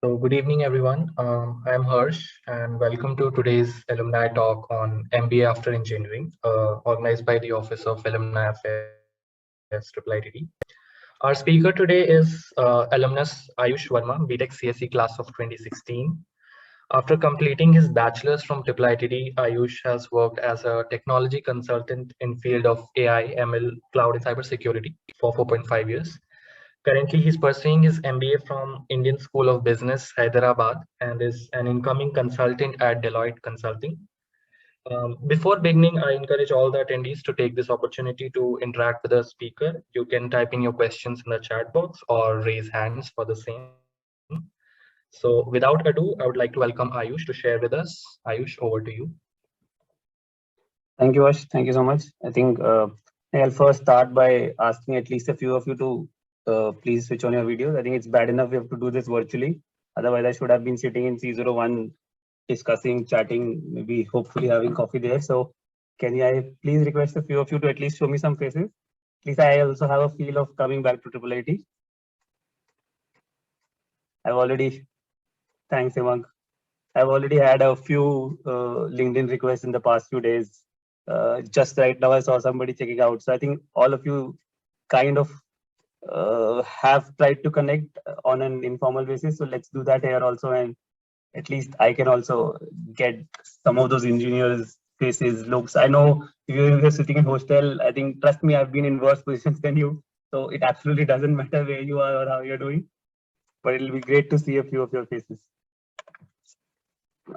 So, good evening, everyone. I'm Harsh, and welcome to today's alumni talk on MBA after engineering, organized by the Office of Alumni Affairs, IIIT. Our speaker today is alumnus Ayush Verma, BTech CSE class of 2016. After completing his bachelor's from IIIT, Ayush has worked as a technology consultant in field of AI, ML, cloud, and cybersecurity for 4.5 years. Currently, he's pursuing his MBA from Indian School of Business, Hyderabad, and is an incoming consultant at Deloitte Consulting. Before beginning, I encourage all the attendees to take this opportunity to interact with the speaker. You can type in your questions in the chat box or raise hands for the same. So, without ado, I would like to welcome Ayush to share with us. Ayush, over to you. Thank you, Ash. Thank you so much. I'll first start by asking at least a few of you to please switch on your videos. I think it's bad enough we have to do this virtually. Otherwise, I should have been sitting in C01 discussing, chatting, maybe hopefully having coffee there. So I please request a few of you to at least show me some faces? At least I also have a feel of coming back to IIIT. I've already, thanks, Hemang. I've already had a few LinkedIn requests in the past few days. Just right now, I saw somebody checking out. So I think all of you kind of have tried to connect on an informal basis. So let's do that here also. And at least I can also get some of those engineers' faces, looks. I know if you're sitting in hostel, I think, trust me, I've been in worse positions than you. So it absolutely doesn't matter where you are or how you're doing. But it'll be great to see a few of your faces.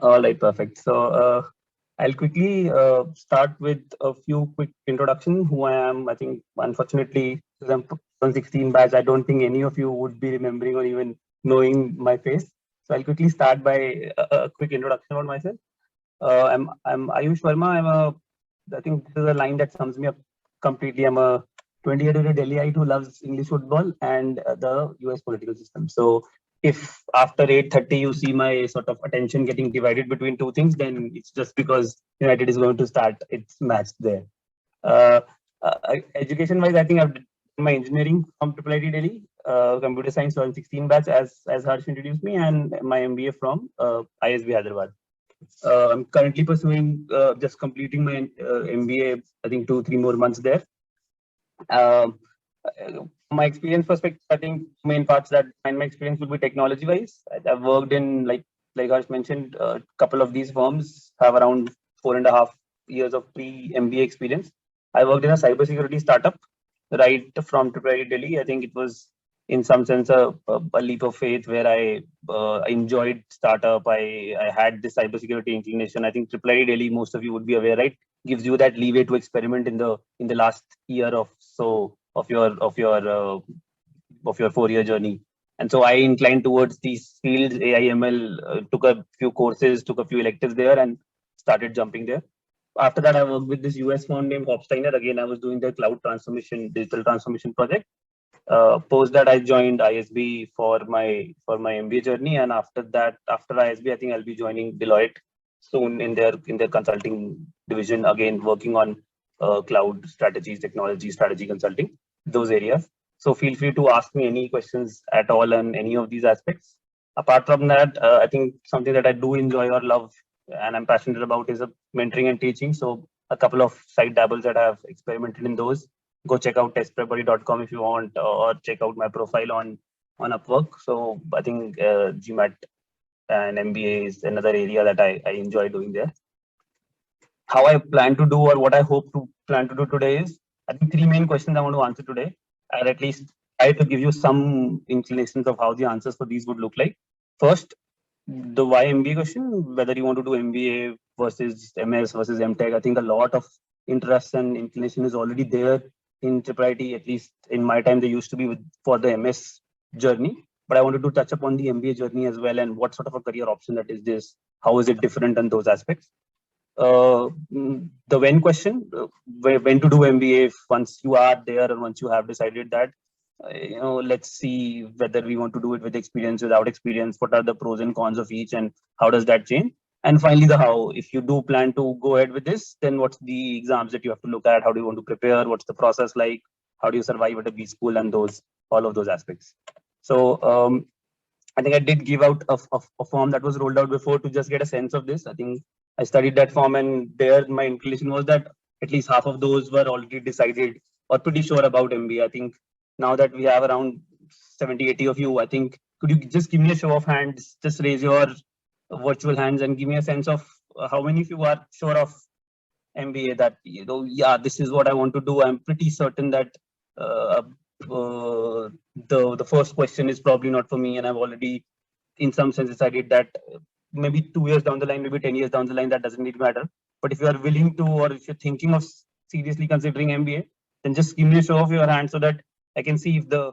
All right, perfect. So I'll quickly start with a few quick introduction. Who I am, I think, unfortunately, 2016 batch, I don't think any of you would be remembering or even knowing my face. So I'll quickly start by a quick introduction about myself. I'm Ayush Verma. I think this is a line that sums me up completely. I'm a 20-year-old Delhiite who loves English football and the US political system. So if after 8:30 you see my sort of attention getting divided between two things, then it's just because United is going to start its match there. Uh, Education-wise, I think I've done my engineering from IIIT-Delhi, computer science 2016 batch as Harsh introduced me, and my MBA from ISB Hyderabad. I'm currently pursuing, just completing my MBA, I think 2-3 more months there. Um, my experience perspective, I think main parts that find my experience would be technology wise. I've worked in like Harsh mentioned, a couple of these firms have around 4.5 years of pre-MBA experience. I worked in a cybersecurity startup right from Delhi. I think it was in some sense a leap of faith where I enjoyed startup. I had this cybersecurity inclination. I think Delhi, most of you would be aware, right? Gives you that leeway to experiment in the last year of so of your 4-year journey. And so I inclined towards these fields, AIML, took a few courses, took a few electives there, and started jumping there. After that, I worked with this US firm named Hofsteiner. Again, I was doing the cloud transformation, digital transformation project. Post that, I joined ISB for my MBA journey, and after that, after ISB, I think I'll be joining Deloitte soon in their consulting division. Again, working on cloud strategies, technology strategy consulting, those areas. So feel free to ask me any questions at all on any of these aspects. Apart from that, I think something that I do enjoy or love and I'm passionate about is mentoring and teaching. So a couple of side dabbles that I have experimented in those. Go check out testprepbuddy.com if you want, or check out my profile on Upwork. So I think GMAT and MBA is another area that I enjoy doing there. How I plan to do or what I hope to plan to do today is, I think 3 main questions I want to answer today. I'll at least try to give you some inclinations of how the answers for these would look like. First, the why MBA question, whether you want to do MBA versus MS versus MTech. I think a lot of interest and inclination is already there in IIIT, at least in my time, they used to be for the MS journey. But I wanted to touch upon the MBA journey as well and what sort of a career option that is this, how is it different in those aspects. The when question, when to do MBA, once you are there and once you have decided that, let's see whether we want to do it with experience, without experience, what are the pros and cons of each and how does that change? And finally, the how. If you do plan to go ahead with this, then what's the exams that you have to look at? How do you want to prepare? What's the process like? How do you survive at a B school and all of those aspects? So I think I did give out a form that was rolled out before to just get a sense of this. I think I studied that form, and there my inclination was that at least half of those were already decided or pretty sure about MBA. I think now that we have around 70, 80 of you, I think could you just give me a show of hands, just raise your virtual hands and give me a sense of how many of you are sure of MBA, that yeah, this is what I want to do. I'm pretty certain that uh, the first question is probably not for me, and I've already in some sense decided that maybe 2 years down the line, maybe 10 years down the line, that doesn't really matter. But if you are willing to, or if you're thinking of seriously considering MBA, then just give me a show of your hand so that I can see if the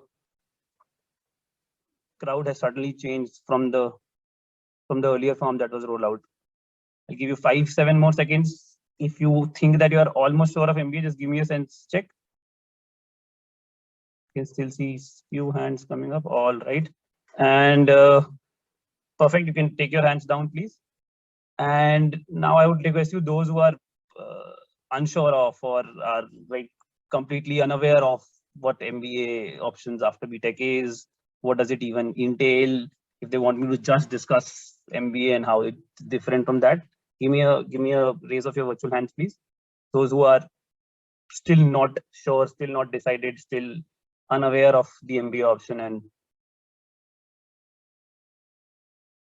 crowd has suddenly changed from the earlier form that was rolled out. I'll give you 5-7 more seconds. If you think that you are almost sure of MBA, just give me a sense check. You can still see few hands coming up. All right. And perfect. You can take your hands down, please. And now I would request you, those who are unsure of or are like completely unaware of what MBA options after BTech is, what does it even entail? If they want me to just discuss MBA and how it's different from that, give me a raise of your virtual hands, please. Those who are still not sure, still not decided, still unaware of the MBA option. And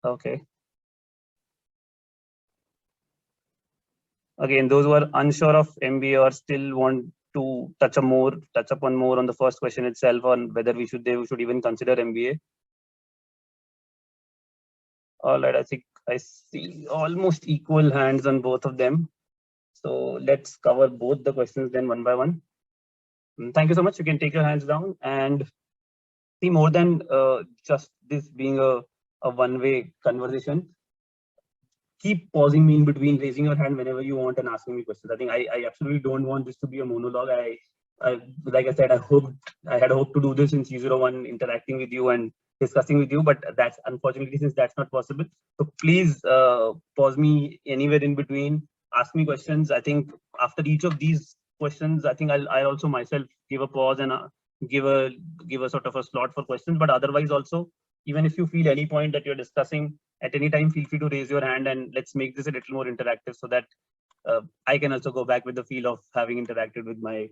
okay. Again, those who are unsure of MBA or still want to touch upon more on the first question itself, on whether they should even consider MBA. All right, I think I see almost equal hands on both of them. So let's cover both the questions then one by one. Thank you so much. You can take your hands down, and see, more than just this being a one-way conversation, keep pausing me in between, raising your hand whenever you want and asking me questions. I think I absolutely don't want this to be a monologue. Like I said, I had hoped to do this in C01, interacting with you and discussing with you, but that's unfortunately, since that's not possible. So please pause me anywhere in between, ask me questions. I think after each of these questions, I think I'll also myself give a pause and give a sort of a slot for questions. But otherwise also, even if you feel any point that you're discussing at any time, feel free to raise your hand, and let's make this a little more interactive so that I can also go back with the feel of having interacted with my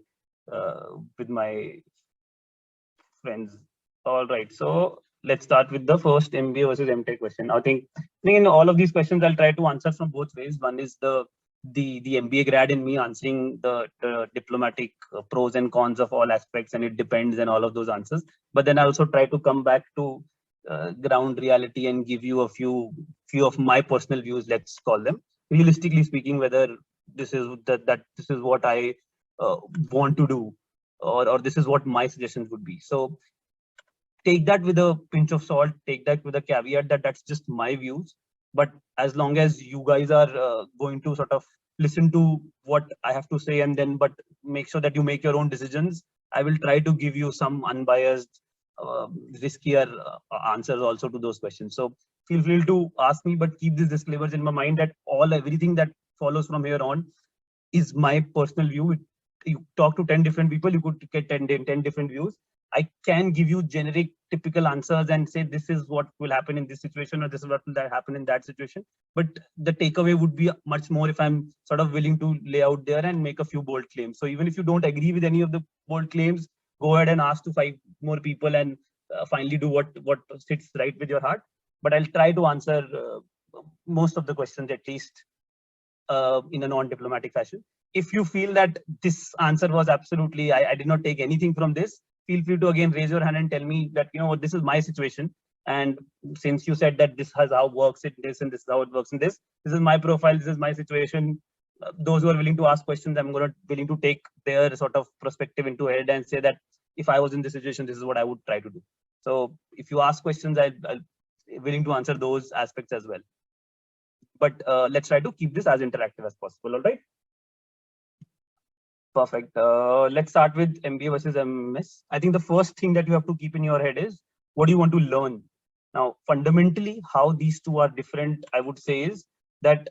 friends. All right, so let's start with the first MBA versus MTech question. I think in all of these questions, I'll try to answer from both ways. One is the MBA grad in me answering the diplomatic pros and cons of all aspects, and it depends, and all of those answers. But then I also try to come back to ground reality and give you a few of my personal views, let's call them, realistically speaking, whether this is this is what I want to do, or this is what my suggestions would be. So take that with a pinch of salt, take that with a caveat that that's just my views. But as long as you guys are going to sort of listen to what I have to say, and then but make sure that you make your own decisions, I will try to give you some unbiased, riskier answers also to those questions. So feel free to ask me, but keep these disclaimers in my mind that everything that follows from here on is my personal view. You talk to 10 different people, you could get 10 different views. I can give you generic, typical answers and say this is what will happen in this situation, or this is what will happen in that situation. But the takeaway would be much more if I'm sort of willing to lay out there and make a few bold claims. So even if you don't agree with any of the bold claims, go ahead and ask to 5 more people and finally do what sits right with your heart. But I'll try to answer most of the questions, at least in a non-diplomatic fashion. If you feel that this answer was absolutely, I did not take anything from this, feel free to again raise your hand and tell me that, you know what, this is my situation. And since you said that this has how works in this, and this is how it works in this is my profile, this is my situation. Those who are willing to ask questions, I'm willing to take their sort of perspective into head and say that if I was in this situation, this is what I would try to do. So if you ask questions, I'll willing to answer those aspects as well. But let's try to keep this as interactive as possible. All right. Perfect. Let's start with MBA versus MS. I think the first thing that you have to keep in your head is what do you want to learn? Now, fundamentally, how these two are different, I would say, is that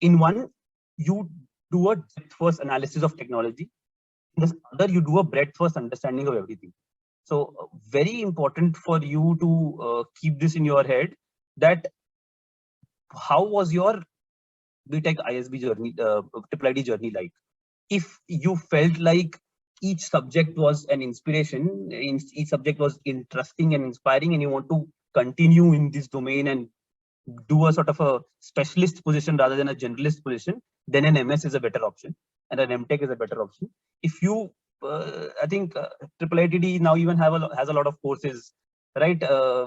in one, you do a depth first analysis of technology. In this other, you do a breadth first understanding of everything. So very important for you to keep this in your head, that how was your BTech ISB journey, IIIT journey like? If you felt like each subject was an inspiration, each subject was interesting and inspiring, and you want to continue in this domain and do a sort of a specialist position rather than a generalist position, then an MS is a better option and an MTech is a better option. If you, I think IIIT now even has a lot of courses, right,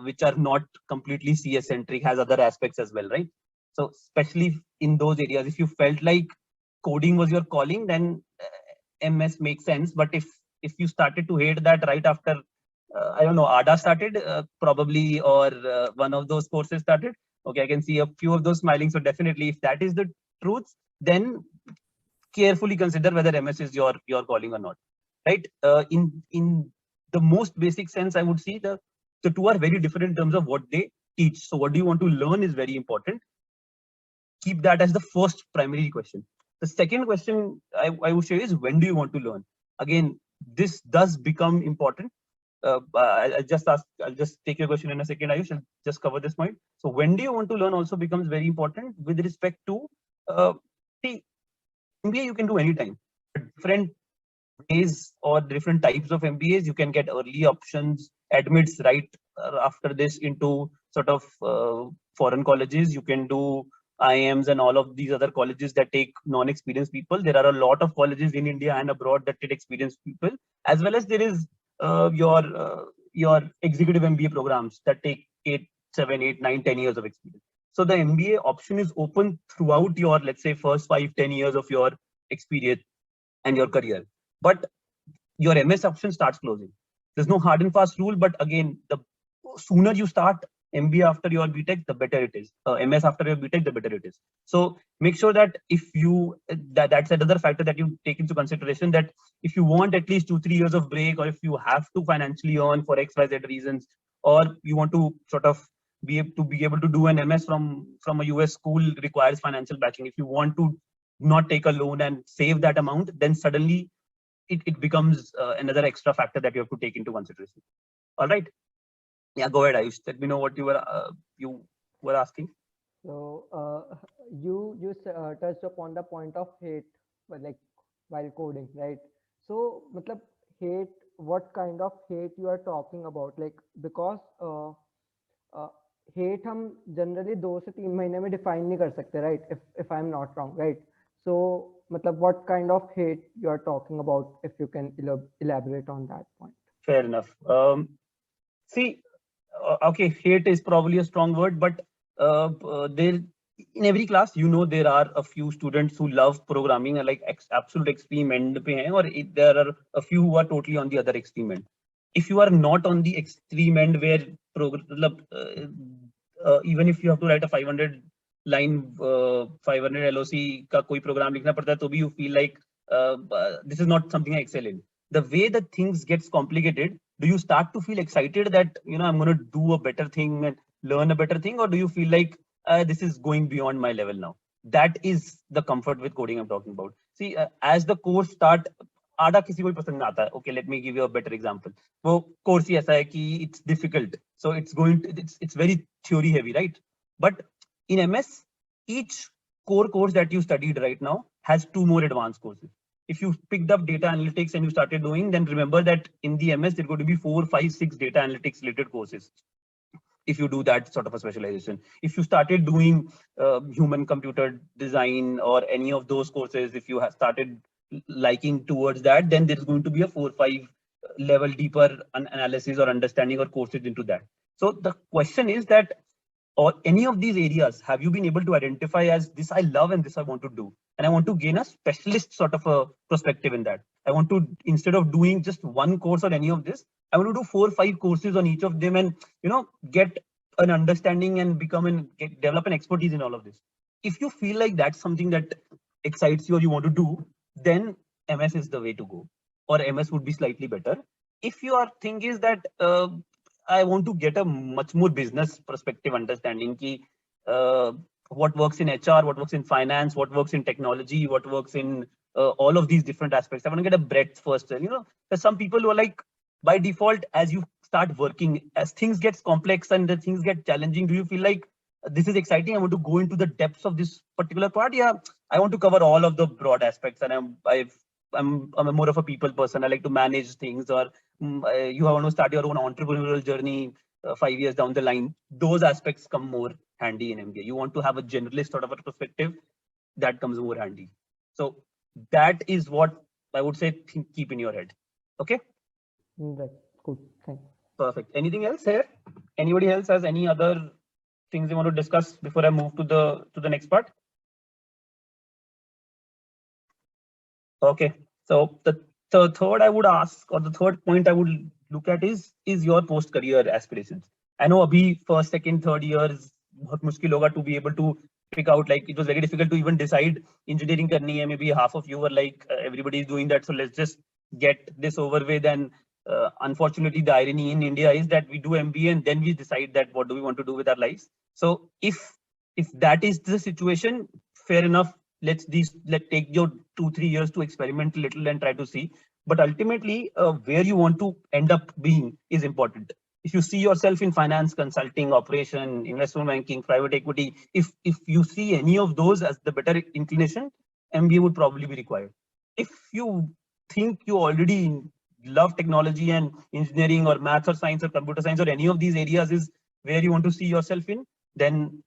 which are not completely CS centric, has other aspects as well, right? So especially in those areas, if you felt like coding was your calling, then MS makes sense. But if you started to hate that right after, I don't know, ADA started probably, or one of those courses started. Okay, I can see a few of those smiling. So definitely, if that is the truth, then carefully consider whether MS is your calling or not, right? In the most basic sense, I would see the two are very different in terms of what they teach. So what do you want to learn is very important. Keep that as the first primary question. The second question I would say is, when do you want to learn? Again, this does become important. I'll just take your question in a second, Ayush. I'll just cover this point. So when do you want to learn also becomes very important with respect to, see, MBA you can do anytime. Different ways or different types of MBAs, you can get early options, admits right after this into sort of foreign colleges. You can do IIMs and all of these other colleges that take non-experienced people. There are a lot of colleges in India and abroad that take experienced people, as well as there is your executive MBA programs that take 8, 7, 8, 9, 10 years of experience. So the MBA option is open throughout your, let's say, first 5, 10 years of your experience and your career. But your MS option starts closing. There's no hard and fast rule, but again, the sooner you start MBA after your BTech, the better it is. MS after your BTech, the better it is. So make sure that if you, that's another factor that you take into consideration, that if you want at least 2, 3 years of break, or if you have to financially earn for XYZ reasons, or you want to sort of be able to do an MS from a US school requires financial backing. If you want to not take a loan and save that amount, then suddenly it becomes another extra factor that you have to take into consideration. All right. Yeah, go ahead, Ayush. Let me know what you were asking. So you touched upon the point of hate, but like while coding, right? So, matlab, hate. What kind of hate you are talking about? Like, because uh, hate हम generally 2 से 3 महीने में define नहीं कर सकते, right? If I'm not wrong, right? So, matlab, what kind of hate you are talking about? If you can elaborate on that point. Fair enough. See, okay, hate is probably a strong word, but there in every class, there are a few students who love programming and like absolute extreme end pe hain, or there are a few who are totally on the other extreme end. If you are not on the extreme end where even if you have to write a 500 line 500 LOC का कोई program लिखना पड़ता है, तो भी you feel like this is not something I excel in. The way that things gets complicated, do you start to feel excited that I'm going to do a better thing and learn a better thing, or do you feel like this is going beyond my level now? That is the comfort with coding I'm talking about. See, as the course start, आधा किसी को भी पसंद आता है. Okay, let me give you a better example. वो course ही ऐसा है कि it's difficult, so it's very theory heavy, right? But in MS, each core course that you studied right now has 2 more advanced courses. If you picked up data analytics and you started doing, then remember that in the MS, there are going to be 4, 5, 6 data analytics related courses. If you do that sort of a specialization, if you started doing human computer design or any of those courses, if you have started liking towards that, then there's going to be a 4, 5 level deeper analysis or understanding or courses into that. So the question is that, or any of these areas, have you been able to identify as this I love and this I want to do? And I want to gain a specialist sort of a perspective in that. I want to, instead of doing just one course or any of this, I want to do 4 or 5 courses on each of them and, get an understanding and develop an expertise in all of this. If you feel like that's something that excites you or you want to do, then MS is the way to go, or MS would be slightly better. If your thing is that, I want to get a much more business perspective understanding ki, what works in HR, what works in finance, what works in technology, what works in all of these different aspects. I want to get a breadth first. There's some people who are like, by default, as you start working, as things get complex and the things get challenging, do you feel like this is exciting, I want to go into the depths of this particular part? Yeah, I want to cover all of the broad aspects, and I'm a more of a people person. I like to manage things, or you want to start your own entrepreneurial journey 5 years down the line. Those aspects come more handy in MBA. You want to have a generalist sort of a perspective, that comes more handy. So that is what I would say, keep in your head. Okay. Right. Cool. Thanks. Perfect. Anything else here? Anybody else has any other things you want to discuss before I move to the next part? Okay. So the third I would ask, or the third point I would look at is your post-career aspirations. I know abhi first, second, third years बहुत मुश्किल होगा to be able to pick out. Like, it was very difficult to even decide engineering करनी है. Maybe half of you were like, everybody is doing that, so let's just get this over with. And unfortunately, the irony in India is that we do MBA and then we decide that what do we want to do with our lives. So if that is the situation, fair enough. Let's take your 2-3 years to experiment a little and try to see. But ultimately, where you want to end up being is important. If you see yourself in finance, consulting, operation, investment banking, private equity, if you see any of those as the better inclination, MBA would probably be required. If you think you already love technology and engineering or maths or science or computer science, or any of these areas is where you want to see yourself in, then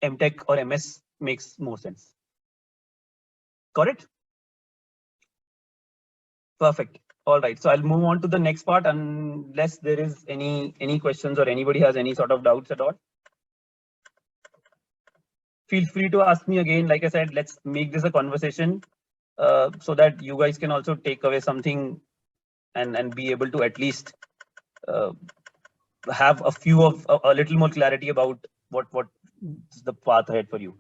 MTech or MS makes more sense. Got it? Perfect. All right. So I'll move on to the next part unless there is any questions or anybody has any sort of doubts at all. Feel free to ask me again. Like I said, let's make this a conversation so that you guys can also take away something and be able to at least have a little more clarity about what is the path ahead for you.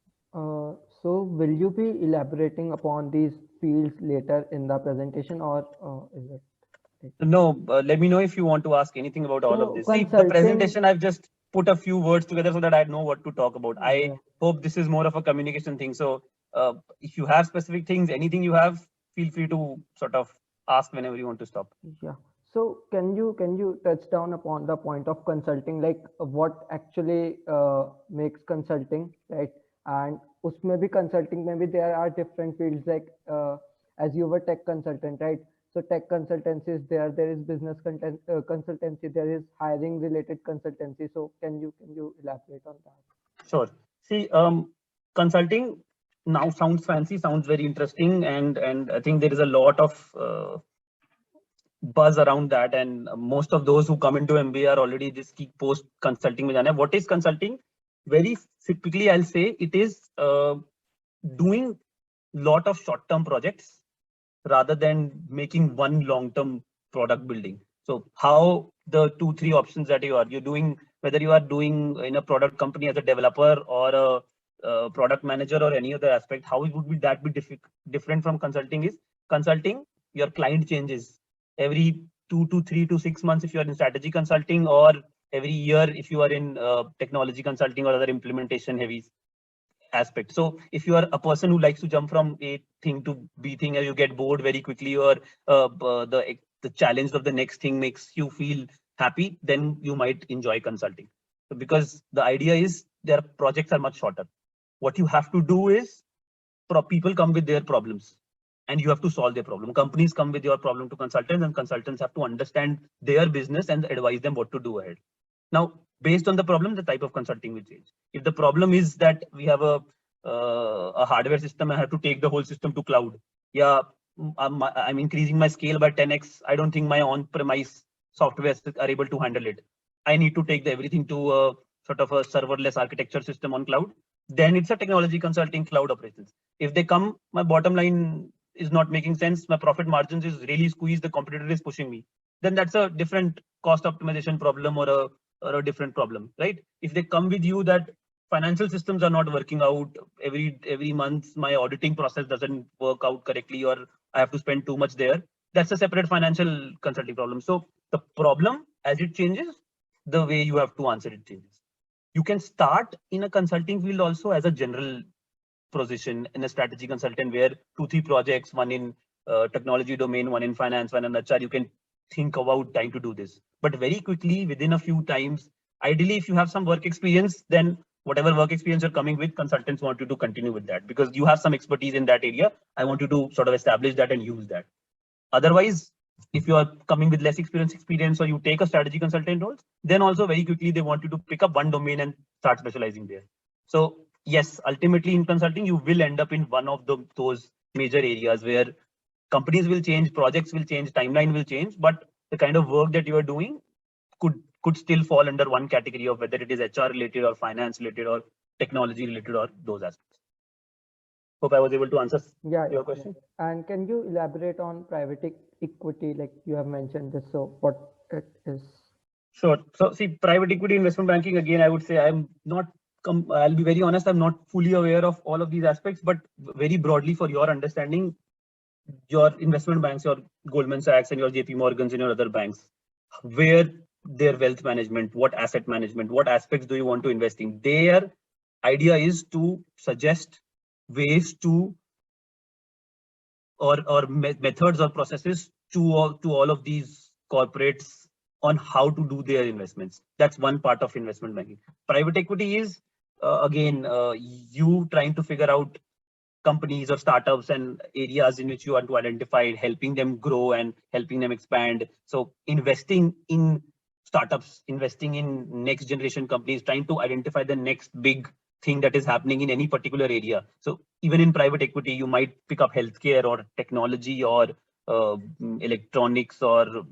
So will you be elaborating upon these fields later in the presentation, or is it? No, let me know if you want to ask anything about all of this. See, the Consulting. presentation, I've just put a few words together so that I know what to talk about. I Yeah. hope this is more of a communication thing. So if you have specific things, anything you have, feel free to sort of ask whenever you want to stop. Yeah. So can you touch down upon the point of consulting, like what actually makes consulting, right? And usme bhi consulting, maybe there are different fields, like as you were tech consultant, right? So tech consultancy is there. There is business consultancy. There is hiring related consultancy. So can you elaborate on that? Sure. See, consulting now sounds fancy, sounds very interesting, and I think there is a lot of buzz around that, and most of those who come into MBA are already this key post consulting. What is consulting? Very typically, I'll say it is doing lot of short-term projects rather than making one long-term product building. So how the 2-3 options that you're doing, whether you are doing in a product company as a developer or a product manager or any other aspect, how would that be different from consulting? Is consulting, your client changes every 2 to 3 to 6 months if you are in strategy consulting, or every year if you are in technology consulting or other implementation heavy aspect. So if you are a person who likes to jump from A thing to B thing, and you get bored very quickly, or the challenge of the next thing makes you feel happy, then you might enjoy consulting. So because the idea is their projects are much shorter. What you have to do is people come with their problems and you have to solve their problem. Companies come with your problem to consultants, and consultants have to understand their business and advise them what to do ahead. Now, based on the problem, the type of consulting will change. If the problem is that we have a hardware system, I have to take the whole system to cloud. Yeah, I'm increasing my scale by 10x. I don't think my on-premise software are able to handle it. I need to take everything to a sort of a serverless architecture system on cloud. Then it's a technology consulting cloud operations. If they come, my bottom line is not making sense, my profit margins is really squeezed, the competitor is pushing me, then that's a different cost optimization problem or a different problem, right? If they come with you that financial systems are not working out, every month my auditing process doesn't work out correctly, or I have to spend too much there, that's a separate financial consulting problem. So the problem, as it changes, the way you have to answer it changes. You can start in a consulting field also as a general position in a strategy consultant, where 2-3 projects, one in technology domain, one in finance, one in HR, you can think about trying to do this. But very quickly, within a few times, ideally, if you have some work experience, then whatever work experience you're coming with, consultants want you to continue with that because you have some expertise in that area. I want you to sort of establish that and use that. Otherwise, if you are coming with less experience or you take a strategy consultant role, then also very quickly they want you to pick up one domain and start specializing there. So yes, ultimately in consulting, you will end up in one of those major areas where companies will change, projects will change, timeline will change, but the kind of work that you are doing could still fall under one category of whether it is HR related or finance related or technology related or those aspects. Hope I was able to answer your question. Yeah. And can you elaborate on private equity, like you have mentioned this, so what it is? Sure. So see, private equity investment banking, again, I would say I'm not, I'll be very honest, I'm not fully aware of all of these aspects, but very broadly for your understanding, your investment banks, your Goldman Sachs and your JP Morgans and your other banks, where their wealth management, what asset management, what aspects do you want to invest in? Their idea is to suggest ways to or methods or processes to all of these corporates on how to do their investments. That's one part of investment banking. Private equity is again you trying to figure out companies or startups and areas in which you want to identify, helping them grow and helping them expand. So investing in startups, investing in next generation companies, trying to identify the next big thing that is happening in any particular area. So even in private equity, you might pick up healthcare or technology or electronics or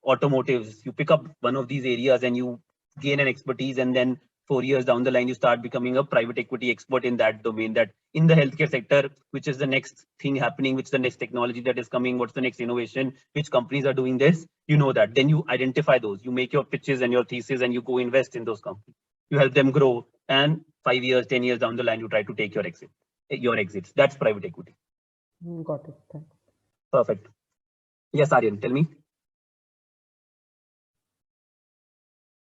automotives. You pick up one of these areas and you gain an expertise, and then 4 years down the line, you start becoming a private equity expert in that domain, that in the healthcare sector, which is the next thing happening, which is the next technology that is coming, what's the next innovation, which companies are doing this, that. Then you identify those, you make your pitches and your thesis, and you go invest in those companies. You help them grow, and 5 years, 10 years down the line, you try to take your exits. That's private equity. Got it. Thanks. Perfect. Yes, Aryan, tell me.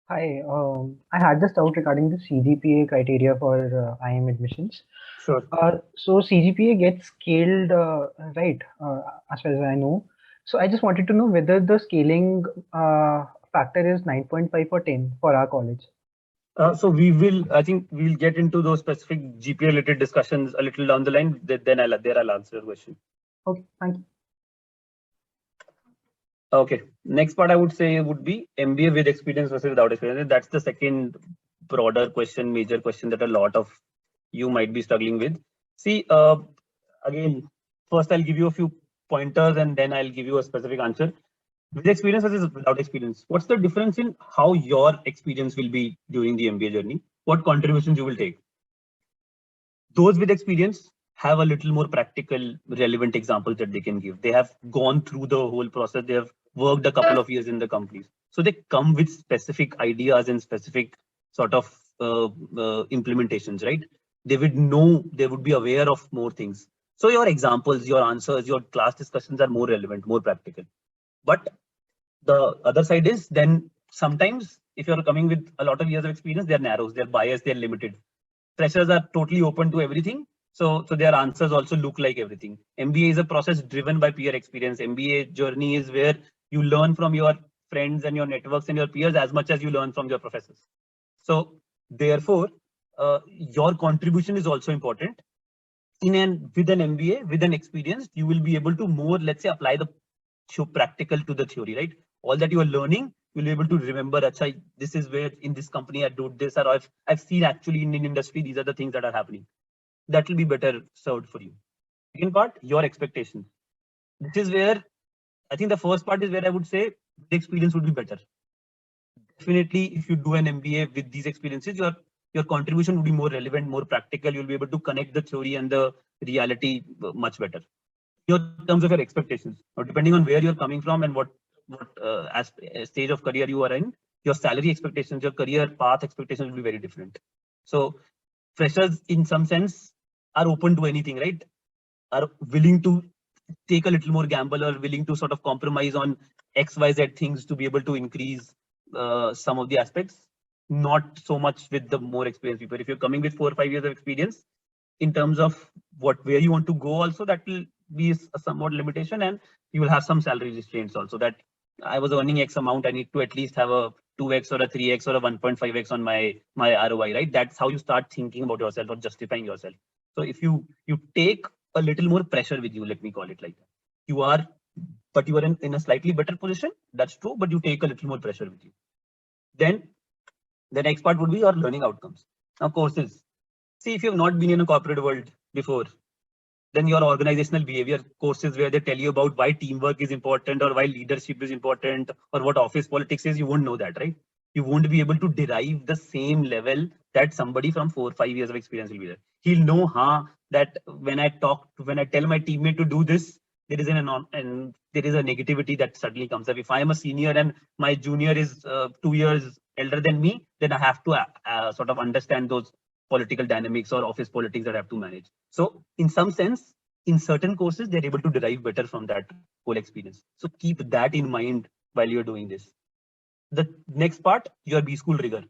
Hi, I had this doubt regarding the CGPA criteria for IIM admissions. Sure. So CGPA gets scaled, right, as far as I know. So I just wanted to know whether the scaling factor is 9.5 or 10 for our college. So I think we'll get into those specific GPA related discussions a little down the line. Then I'll answer your question. Okay, thank you. Okay, next part I would say would be MBA with experience versus without experience. That's the second broader question, major question that a lot of you might be struggling with. See, again, first I'll give you a few pointers and then I'll give you a specific answer. With experience versus without experience, what's the difference in how your experience will be during the MBA journey? What contributions you will take? Those with experience have a little more practical, relevant examples that they can give. They have gone through the whole process. They have worked a couple of years in the companies. So they come with specific ideas and specific sort of implementations, right? They would know, they would be aware of more things. So your examples, your answers, your class discussions are more relevant, more practical. But the other side is then sometimes if you're coming with a lot of years of experience, they're narrow, they're biased, they're limited. Freshers are totally open to everything. So their answers also look like everything. MBA is a process driven by peer experience. MBA journey is where you learn from your friends and your networks and your peers as much as you learn from your professors. So therefore, your contribution is also important. With an MBA, with an experience, you will be able to more, let's say, apply the practical to the theory, right? All that you are learning, you'll be able to remember, this is where in this company I do this, or I've seen actually in industry, these are the things that are happening. That will be better served for you. Second part, your expectations. This is where I think the first part is where I would say the experience would be better. Definitely, if you do an MBA with these experiences, your contribution would be more relevant, more practical. You'll be able to connect the theory and the reality much better. In terms of your expectations, or depending on where you're coming from and what stage of career you are in, your salary expectations, your career path expectations will be very different. So freshers in some sense are open to anything, right? Are willing to take a little more gamble or willing to sort of compromise on XYZ things to be able to increase some of the aspects. Not so much with the more experienced people. If you're coming with 4 or 5 years of experience, in terms of where you want to go also, that will be a somewhat limitation, and you will have some salary restraints also, that I was earning X amount, I need to at least have a 2x or a 3x or a 1.5x on my ROI, right? That's how you start thinking about yourself or justifying yourself. So if you take a little more pressure with you, let me call it like that. You are in a slightly better position. That's true, but you take a little more pressure with you. Then the next part would be your learning outcomes. Now, courses. See, if you have not been in a corporate world before, then your organizational behavior courses where they tell you about why teamwork is important or why leadership is important or what office politics is, you won't know that, right? You won't be able to derive the same level that somebody from 4 or 5 years of experience will be there. He'll know, that when I tell my teammate to do this, there is there is a negativity that suddenly comes up. If I am a senior and my junior is 2 years elder than me, then I have to sort of understand those political dynamics or office politics that I have to manage. So in some sense, in certain courses, they're able to derive better from that whole experience. So keep that in mind while you're doing this. The next part, your B school rigor.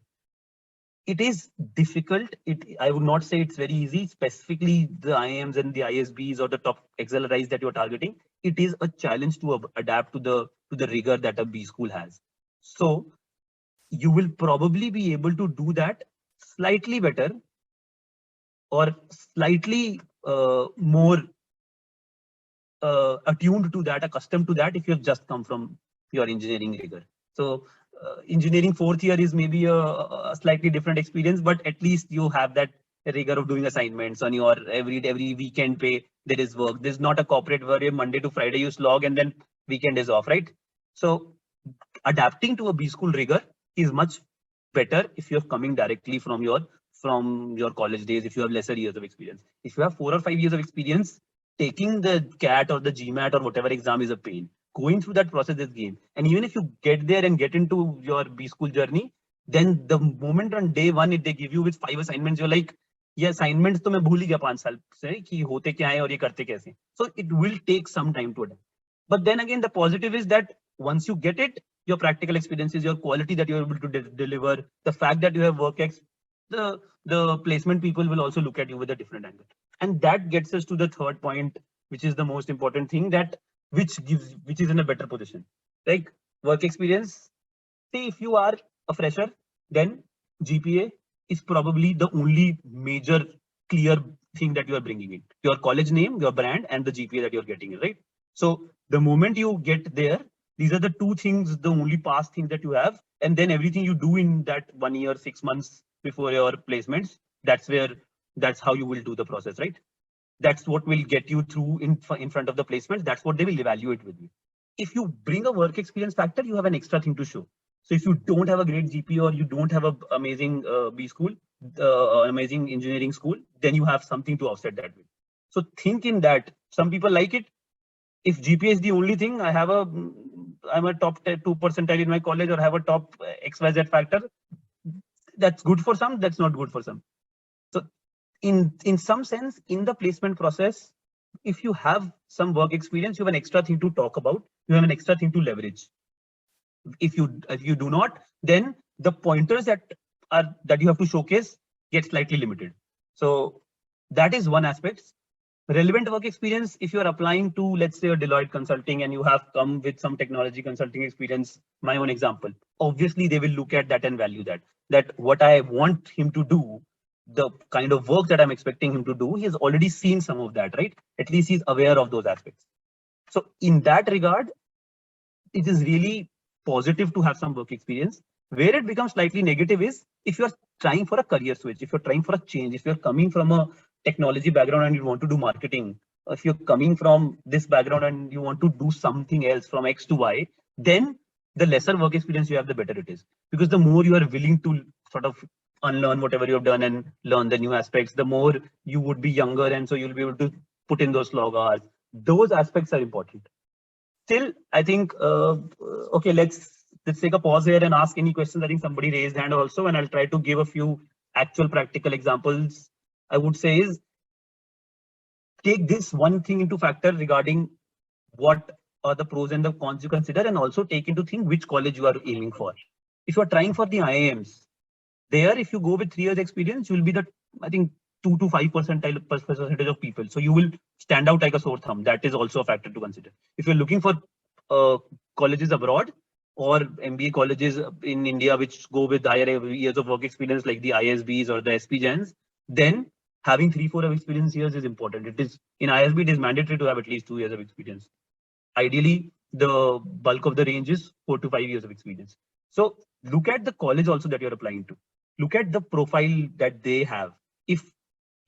It is difficult. I would not say it's very easy, specifically the IIMs and the ISBs or the top accelerise that you're targeting. It is a challenge to adapt to the rigor that a B school has. So you will probably be able to do that slightly better or slightly more attuned to that, accustomed to that if you have just come from your engineering rigor. So engineering 4th year is maybe a slightly different experience, but at least you have that rigor of doing assignments on your every weekend pay. There is work. There's not a corporate where Monday to Friday you slog and then weekend is off, right? So adapting to a B school rigor is much better if you're coming directly from your college days, if you have lesser years of experience. If you have 4 or 5 years of experience, taking the CAT or the GMAT or whatever exam is a pain. Going through that process is game. And even if you get there and get into your B school journey, then the moment on day 1, if they give you with 5 assignments, you're like, yeah, assignments to main bhul hi gaya 5 saal se ki hote kya hai aur ye karte kaise. So it will take some time to adapt. But then again, the positive is that once you get it, your practical experiences, your quality that you're able to deliver, the fact that you have work ex, the placement people will also look at you with a different angle. And that gets us to the third point, which is the most important thing, that which is in a better position, like work experience. See, if you are a fresher, then GPA is probably the only major clear thing that you are bringing in. Your college name, your brand, and the GPA that you're getting, right? So the moment you get there, these are the two things, the only past things that you have. And then everything you do in that 1 year, 6 months before your placements, that's how you will do the process, right? That's what will get you through in front of the placements. That's what they will evaluate with you. If you bring a work experience factor, you have an extra thing to show. So if you don't have a great GPA or you don't have an amazing B school, amazing engineering school, then you have something to offset that with. So think in that. Some people like it. If GPA is the only thing, I'm a top 2 percentile in my college or have a top XYZ factor. That's good for some, that's not good for some. So in some sense, in the placement process, if you have some work experience, you have an extra thing to talk about, you have an extra thing to leverage. If you do not, then the pointers that you have to showcase get slightly limited. So that is one aspect. Relevant work experience, if you are applying to, let's say, a Deloitte consulting and you have come with some technology consulting experience, my own example, obviously they will look at that and value that what I want him to do, the kind of work that I'm expecting him to do, he has already seen some of that, right? At least he's aware of those aspects. So in that regard, it is really positive to have some work experience. Where it becomes slightly negative is if you're trying for a career switch, if you're trying for a change, if you're coming from a technology background and you want to do marketing, if you're coming from this background and you want to do something else from X to Y, then the lesser work experience you have, the better it is. Because the more you are willing to sort of unlearn whatever you have done and learn the new aspects, the more you would be younger, and so you'll be able to put in those slog hours. Those aspects are important. Still, I think, okay, let's take a pause here and ask any questions. I think somebody raised hand also, and I'll try to give a few actual practical examples. I would say is take this one thing into factor regarding what are the pros and the cons you consider, and also take into think which college you are aiming for. If you are trying for the IIMs, there, if you go with 3 years experience, you will be the, I think, 2 to 5% percentage of people. So you will stand out like a sore thumb. That is also a factor to consider. If you're looking for colleges abroad or MBA colleges in India which go with higher years of work experience like the ISBs or the SP-Gens, then having 3-4 of experience years is important. It is in ISB, it is mandatory to have at least 2 years of experience. Ideally, the bulk of the range is 4 to 5 years of experience. So look at the college also that you're applying to. Look at the profile that they have. If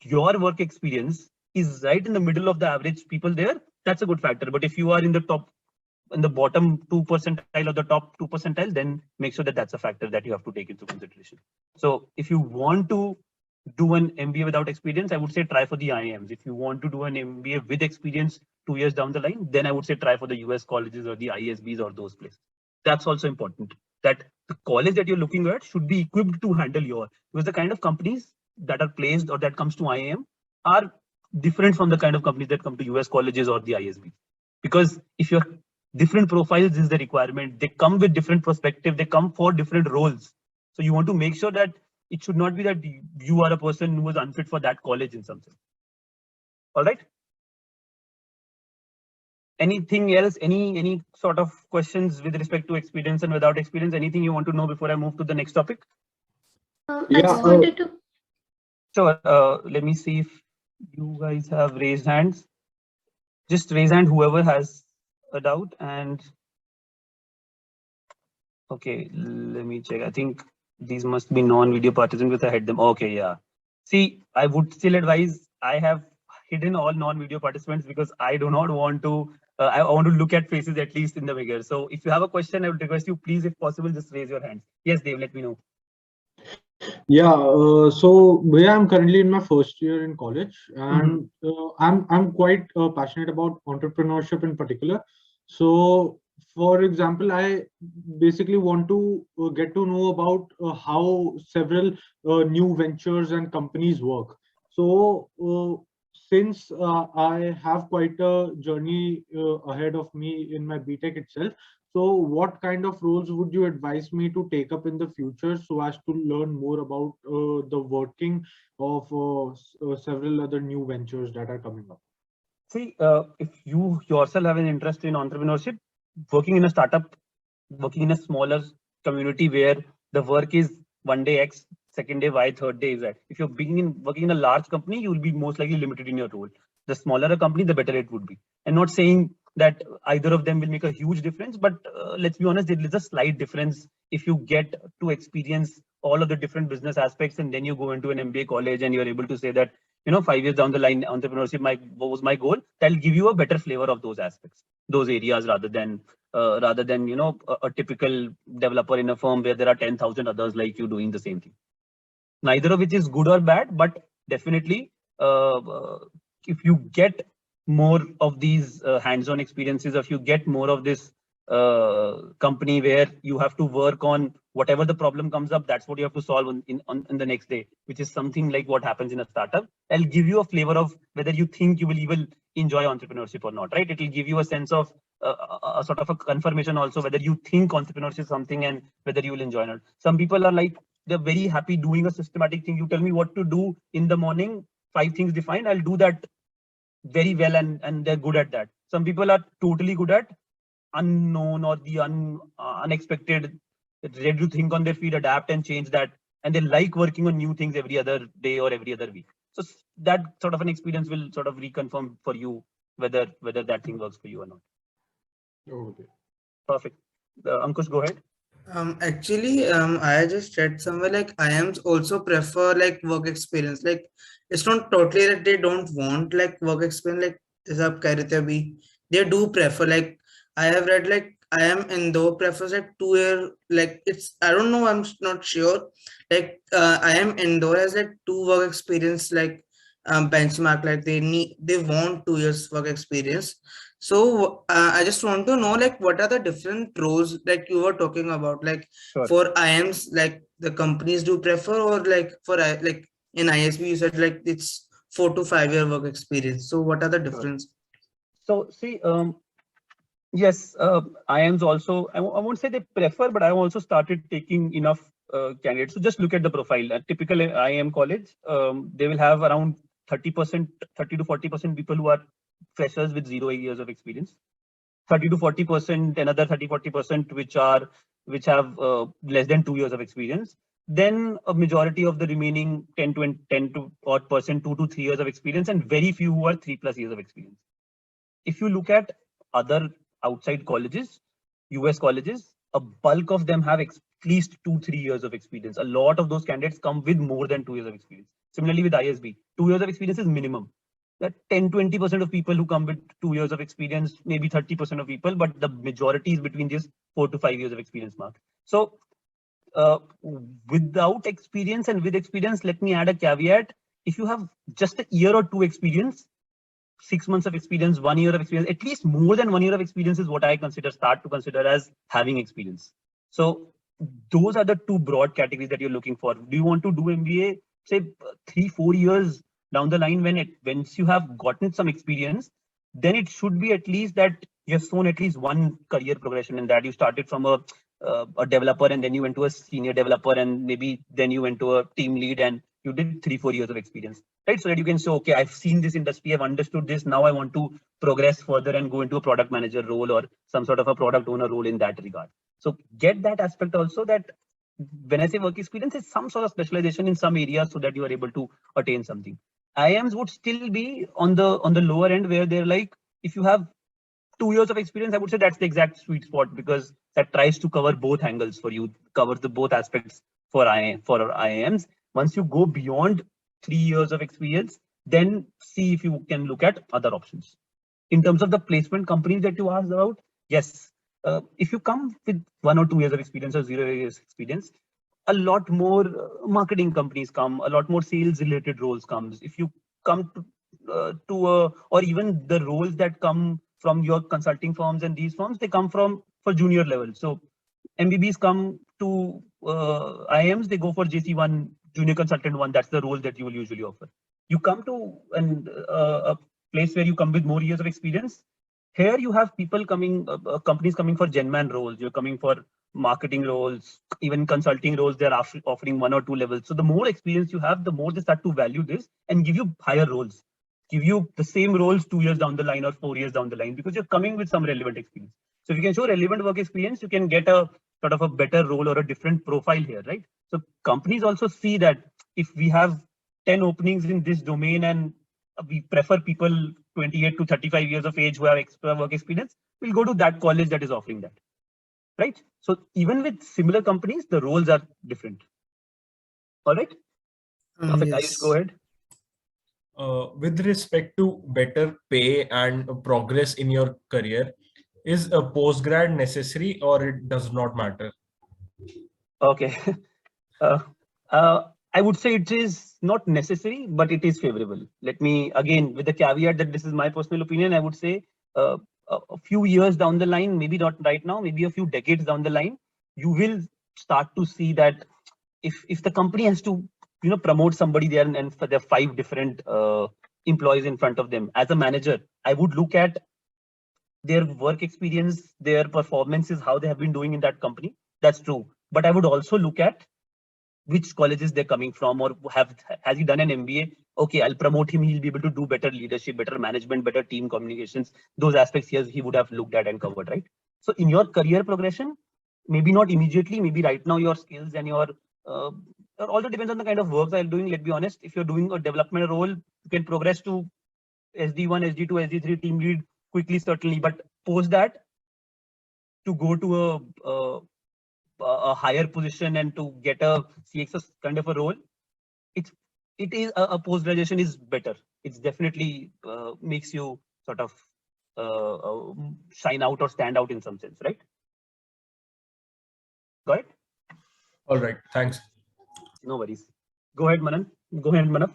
your work experience is right in the middle of the average people there, that's a good factor. But if you are in the bottom 2 percentile or the top 2 percentile, then make sure that that's a factor that you have to take into consideration. So if you want to do an MBA without experience, I would say try for the IIMs. If you want to do an MBA with experience 2 years down the line, then I would say try for the US colleges or the ISBs or those places. That's also important, that the college that you're looking at should be equipped to handle because the kind of companies that are placed or that comes to IIM are different from the kind of companies that come to US colleges or the ISBs. Because if you're different profiles is the requirement, they come with different perspective, they come for different roles. So you want to make sure that it should not be that you are a person who is unfit for that college in some sense. All right. Anything else? Any sort of questions with respect to experience and without experience? Anything you want to know before I move to the next topic? I just wanted to. Sure. Let me see if you guys have raised hands. Just raise hand whoever has a doubt. And okay, let me check. I think these must be non-video participants because I had them. Okay, yeah. See, I would still advise, I have hidden all non-video participants because I do not want to, I want to look at faces at least in the figure. So if you have a question, I would request you, please, if possible, just raise your hands. Yes, Dave, let me know. Yeah, so I'm currently in my first year in college, and I'm quite passionate about entrepreneurship in particular. So, for example, I basically want to get to know about how several new ventures and companies work. So, since I have quite a journey ahead of me in my BTech itself, so what kind of roles would you advise me to take up in the future so as to learn more about the working of several other new ventures that are coming up? See, if you yourself have an interest in entrepreneurship, working in a startup, working in a smaller community where the work is one day X, second day Y, third day Z. If you're working in a large company, you will be most likely limited in your role. The smaller a company, the better it would be. And not saying that either of them will make a huge difference, but let's be honest, there is a slight difference if you get to experience all of the different business aspects and then you go into an MBA college and you're able to say that, 5 years down the line, entrepreneurship was my goal. That'll give you a better flavor of those aspects, those areas, rather than a typical developer in a firm where there are 10,000 others like you doing the same thing. Neither of which is good or bad, but definitely if you get more of these hands-on experiences, if you get more of this company where you have to work on whatever the problem comes up, that's what you have to solve in the next day, which is something like what happens in a startup. I'll give you a flavor of whether you think you will even enjoy entrepreneurship or not, right? It will give you a sense of a sort of a confirmation also whether you think entrepreneurship is something and whether you will enjoy it. Some people are like, they're very happy doing a systematic thing. You tell me what to do in the morning, 5 things defined, I'll do that very well, and they're good at that. Some people are totally good at unknown or the unexpected, ready to think on their feet, adapt and change that, and they like working on new things every other day or every other week. So that sort of an experience will sort of reconfirm for you whether that thing works for you or not. Okay. Perfect. Ankush, go ahead. Actually, I just read somewhere like IIMs also prefer like work experience. Like it's not totally that they don't want like work experience. Like जैसा आप कह रहे थे अभी, they do prefer. Like I have read like IIM Indore prefers like 2 year. Like it's I don't know. I'm not sure. Like IIM Indore has like 2 work experience like benchmark. Like they want 2 years work experience. So I just want to know like what are the different roles that you were talking about, like Sure. for IIMs, like the companies do prefer, or like for like in ISB you said like it's 4 to 5 year work experience. So what are the difference? So see, yes, IIMs also, I won't say they prefer, but I've also started taking enough candidates. So just look at the profile. A typical IIM college, they will have around 30% to 40% people who are freshers with 0 years of experience. 30 to 40%, another 30-40% which have less than 2 years of experience. Then a majority of the remaining 10 to odd percent, 2 to 3 years of experience, and very few who are 3+ years of experience. If you look at other outside colleges, US colleges, a bulk of them have at least 2-3 years of experience. A lot of those candidates come with more than 2 years of experience. Similarly with ISB, 2 years of experience is minimum. That 10-20% of people who come with 2 years of experience, maybe 30% of people, but the majority is between this 4 to 5 years of experience mark. So without experience and with experience, let me add a caveat. If you have just a year or two experience, 6 months of experience, 1 year of experience, at least more than 1 year of experience is what I start to consider as having experience. So those are the two broad categories that you're looking for. Do you want to do MBA, say 3-4 years down the line, once you have gotten some experience, then it should be at least that you have shown at least one career progression in that you started from a developer and then you went to a senior developer and maybe then you went to a team lead and you did 3-4 years of experience, right? So that you can say, okay, I've seen this industry, I've understood this. Now I want to progress further and go into a product manager role or some sort of a product owner role in that regard. So get that aspect also, that when I say work experience, is some sort of specialization in some areas so that you are able to attain something. IIMs would still be on the lower end, where they're like, if you have 2 years of experience, I would say that's the exact sweet spot, because that tries to cover both angles for you, covers the both aspects for IIMs. Once you go beyond 3 years of experience, then see if you can look at other options. In terms of the placement companies that you asked about, yes, if you come with 1 or 2 years of experience or 0 years experience, a lot more marketing companies come, a lot more sales related roles comes. If you come or even the roles that come from your consulting firms and these firms, they come for junior level. So MBBs come to IIMs, they go for JC1, junior consultant 1. That's the role that you will usually offer. You come to a place where you come with more years of experience. Here you have people coming, companies coming for Genman roles. You're coming for marketing roles, even consulting roles. They're offering 1 or 2 levels. So the more experience you have, the more they start to value this and give you higher roles, give you the same roles 2 years down the line or 4 years down the line, because you're coming with some relevant experience. So if you can show relevant work experience, you can get a sort of a better role or a different profile here, right? So companies also see that if we have 10 openings in this domain and we prefer people 28 to 35 years of age who have extra work experience, we'll go to that college that is offering that, right? So even with similar companies, the roles are different. All right. Perfect. Yes. Ayush, go ahead. With respect to better pay and progress in your career, is a postgrad necessary or it does not matter? Okay. I would say it is not necessary, but it is favorable. Let me, again, with the caveat that this is my personal opinion, I would say a few years down the line, maybe not right now, maybe a few decades down the line, you will start to see that if the company has to, promote somebody there and for there are 5 different employees in front of them, as a manager, I would look at their work experience, their performances, how they have been doing in that company. That's true. But I would also look at which colleges they're coming from, or has he done an MBA? Okay, I'll promote him. He'll be able to do better leadership, better management, better team communications. Those aspects he would have looked at and covered, right? So in your career progression, maybe not immediately, maybe right now your skills and your it also depends on the kind of work that you're doing. Let's be honest, if you're doing a development role, you can progress to SD1, SD2, SD3 team lead quickly, certainly. But post that, to go to a higher position and to get a CXS kind of a role, it is a post graduation is better. It's definitely makes you sort of shine out or stand out in some sense, right? Go ahead. All right, thanks. No worries. Go ahead, Manan. Go ahead, Manav.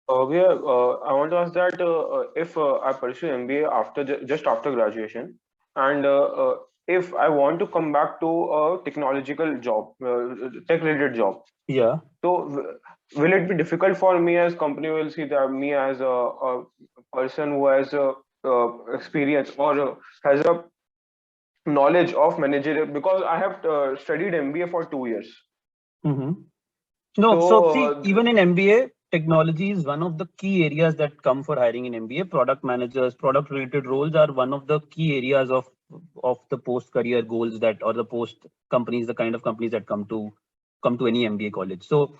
I want to ask that if I pursue MBA just after graduation, and if I want to come back to a technological job, tech-related job, Yeah. so will it be difficult for me, as company will see that me as a person who has experience or has a knowledge of managerial, because I have studied MBA for 2 years. Mm-hmm. No, so see, even in MBA, technology is one of the key areas that come for hiring in MBA. Product managers, product related roles are one of the key areas of the post career goals that, or the post companies, the kind of companies that come to any MBA college. So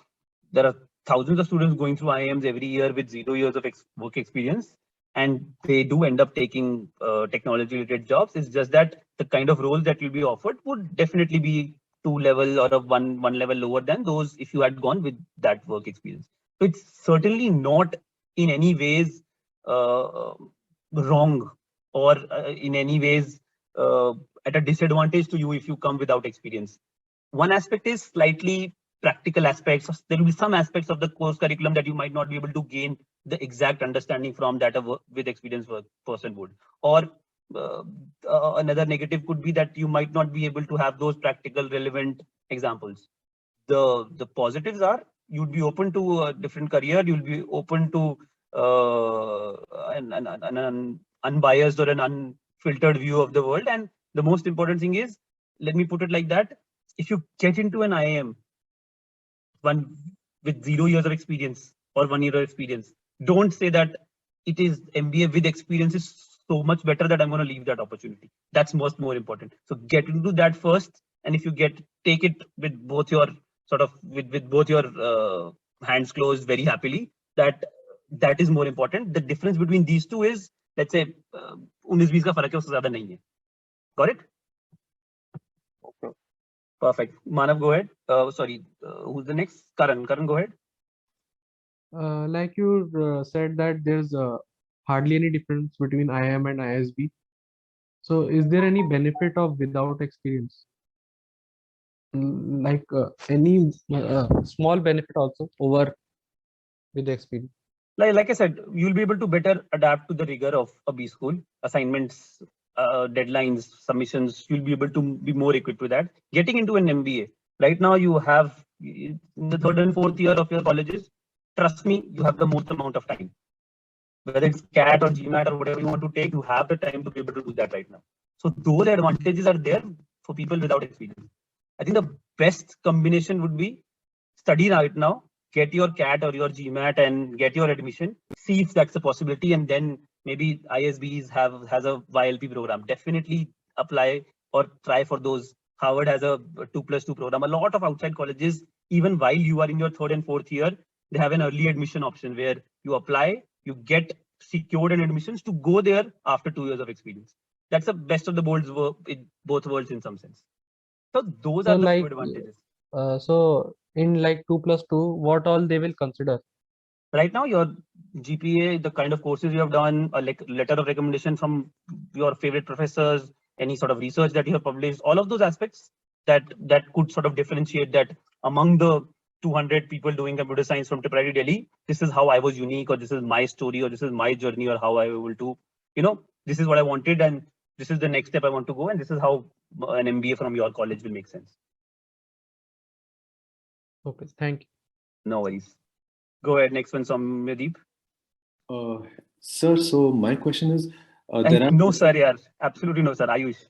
there are thousands of students going through IIMs every year with 0 years of work experience, and they do end up taking technology related jobs. It's just that the kind of roles that will be offered would definitely be 2 level or one level lower than those if you had gone with that work experience. So it's certainly not in any ways wrong, or in any ways at a disadvantage to you if you come without experience. One aspect is slightly practical aspects. There will be some aspects of the course curriculum that you might not be able to gain the exact understanding from that a with experience person would. Or another negative could be that you might not be able to have those practical relevant examples. The positives are you'd be open to a different career, you'll be open to an unbiased or an unfiltered view of the world. And the most important thing is, let me put it like that, if you get into an IIM one with 0 years of experience or 1 year of experience, don't say that it is MBA with experience is so much better that I'm going to leave that opportunity. That's more important. So get into that first, and if you take it with both your with both your hands closed very happily, that is more important. The difference between these two is, let's say 19-20 का फर्क है, उससे ज़्यादा नहीं है. Got it? Okay. Perfect. Manav, go ahead. Sorry, who's the next? Karan, go ahead. Like you said that there's hardly any difference between IIM and ISB. So is there any benefit of without experience? Like any small benefit also over with experience? Like I said, you'll be able to better adapt to the rigor of a B school, assignments, deadlines, submissions. You'll be able to be more equipped with that. Getting into an MBA, right now you have in the 3rd and 4th year of your colleges, trust me, you have the most amount of time. Whether it's CAT or GMAT or whatever you want to take, you have the time to be able to do that right now. So those advantages are there for people without experience. I think the best combination would be study right now, get your CAT or your GMAT and get your admission, see if that's a possibility, and then maybe ISBs has a YLP program. Definitely apply or try for those. Harvard has a 2+2 program. A lot of outside colleges, even while you are in your 3rd and 4th year, they have an early admission option where you apply, you get secured an admissions to go there after 2 years of experience. That's the best of the both worlds in some sense. So those are the few advantages. So in like 2+2, what all they will consider? Right now, your GPA, the kind of courses you have done, a letter of recommendation from your favorite professors, any sort of research that you have published, all of those aspects that could sort of differentiate that among the 200 people doing computer science from IIIT-Delhi, this is how I was unique, or this is my story, or this is my journey, or how I will to, this is what I wanted, and this is the next step I want to go, and this is how an MBA from your college will make sense. Okay, thank you. No worries. Go ahead, next one, Somyadeep. Sir, so my question is, no, sir, yeah, absolutely no, sir. Ayush.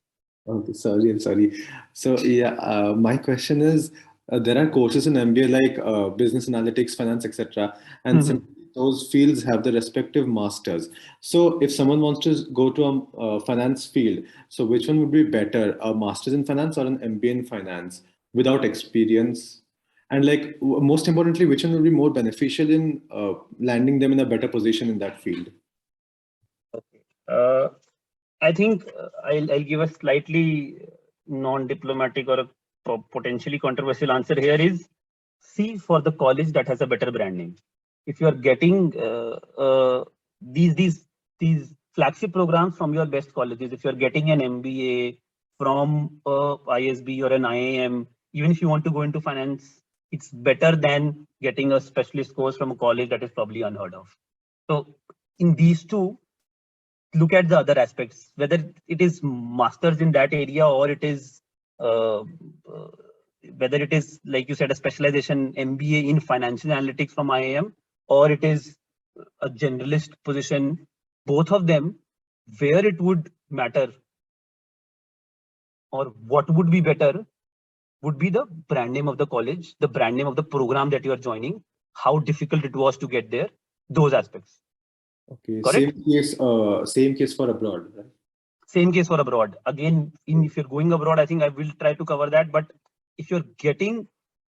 Okay, sorry, I'm sorry. So yeah, my question is, there are courses in MBA like business analytics, finance, etc., and those fields have the respective masters. So if someone wants to go to a finance field, so which one would be better, a master's in finance or an MBA in finance without experience? And like most importantly, which one will be more beneficial in landing them in a better position in that field? Okay. I think I'll give a slightly non-diplomatic or a potentially controversial answer here is, see for the college that has a better brand name. If you are getting these flagship programs from your best colleges, if you are getting an MBA from ISB or an IIM, even if you want to go into finance, it's better than getting a specialist course from a college that is probably unheard of. So in these two, look at the other aspects, whether it is masters in that area or it is whether it is, like you said, a specialization MBA in financial analytics from IIM, or it is a generalist position. Both of them, where it would matter or what would be better would be the brand name of the college, the brand name of the program that you are joining, how difficult it was to get there, those aspects. Okay, Correct? same case for abroad, right? Same case for abroad. Again, if you're going abroad, I think I will try to cover that. But if you're getting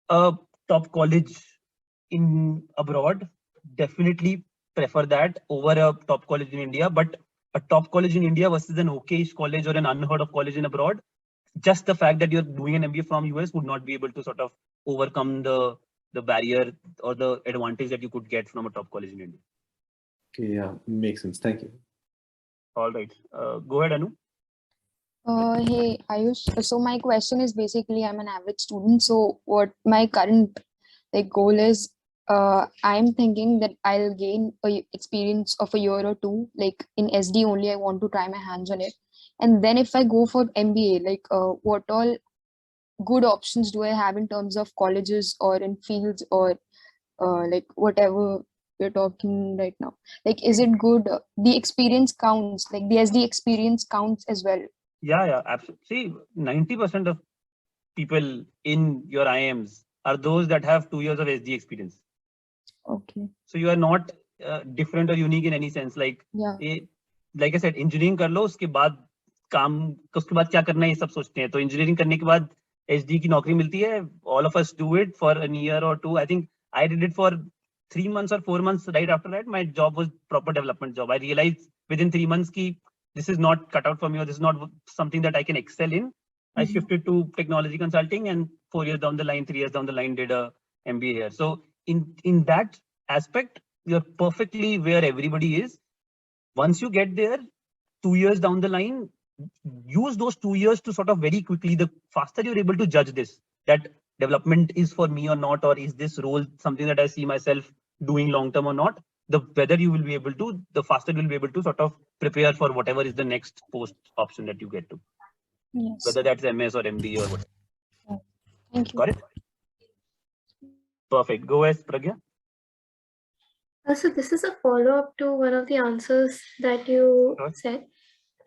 a top college in abroad, definitely prefer that over a top college in India. But a top college in India versus an okay-ish college or an unheard of college in abroad, just the fact that you're doing an MBA from US would not be able to sort of overcome the barrier or the advantage that you could get from a top college in India. Okay, yeah, makes sense. Thank you. All right. Go ahead, Anu. Hey, Ayush. So my question is basically, I'm an average student. So what my current goal is, I'm thinking that I'll gain a experience of a year or two, like in SD only. I want to try my hands on it, and then if I go for MBA, what all good options do I have in terms of colleges or in fields or whatever we're talking right now? Like, is it good? The experience counts. Like the SD experience counts as well. Yeah, absolutely. See, 90% of people in your IIMs are those that have 2 years of SD experience. Okay. So you are not different or unique in any sense. Like, like I said, engineering कर लो, उसके बाद क्या करना है ये सब सोचते हैं. तो engineering करने के बाद SD की नौकरी मिलती है. All of us do it for a year or two. I think I did it for 3 months or 4 months. Right after that, my job was proper development job. I realized within 3 months ki this is not cut out for me, or this is not something that I can excel in. I shifted to technology consulting, and 4 years down the line, 3 years down the line, did a MBA here. So in that aspect, you're perfectly where everybody is. Once you get there, 2 years down the line, use those 2 years to sort of very quickly, the faster you're able to judge this, that development is for me or not, or is this role something that I see myself doing long term or not, the better you will be able to, the faster you'll be able to sort of prepare for whatever is the next post option that you get to. Yes. Whether that's MS or MBA or whatever. Yeah. Thank you. Got it? Perfect. Go ahead, Pragya. So this is a follow-up to one of the answers that you said.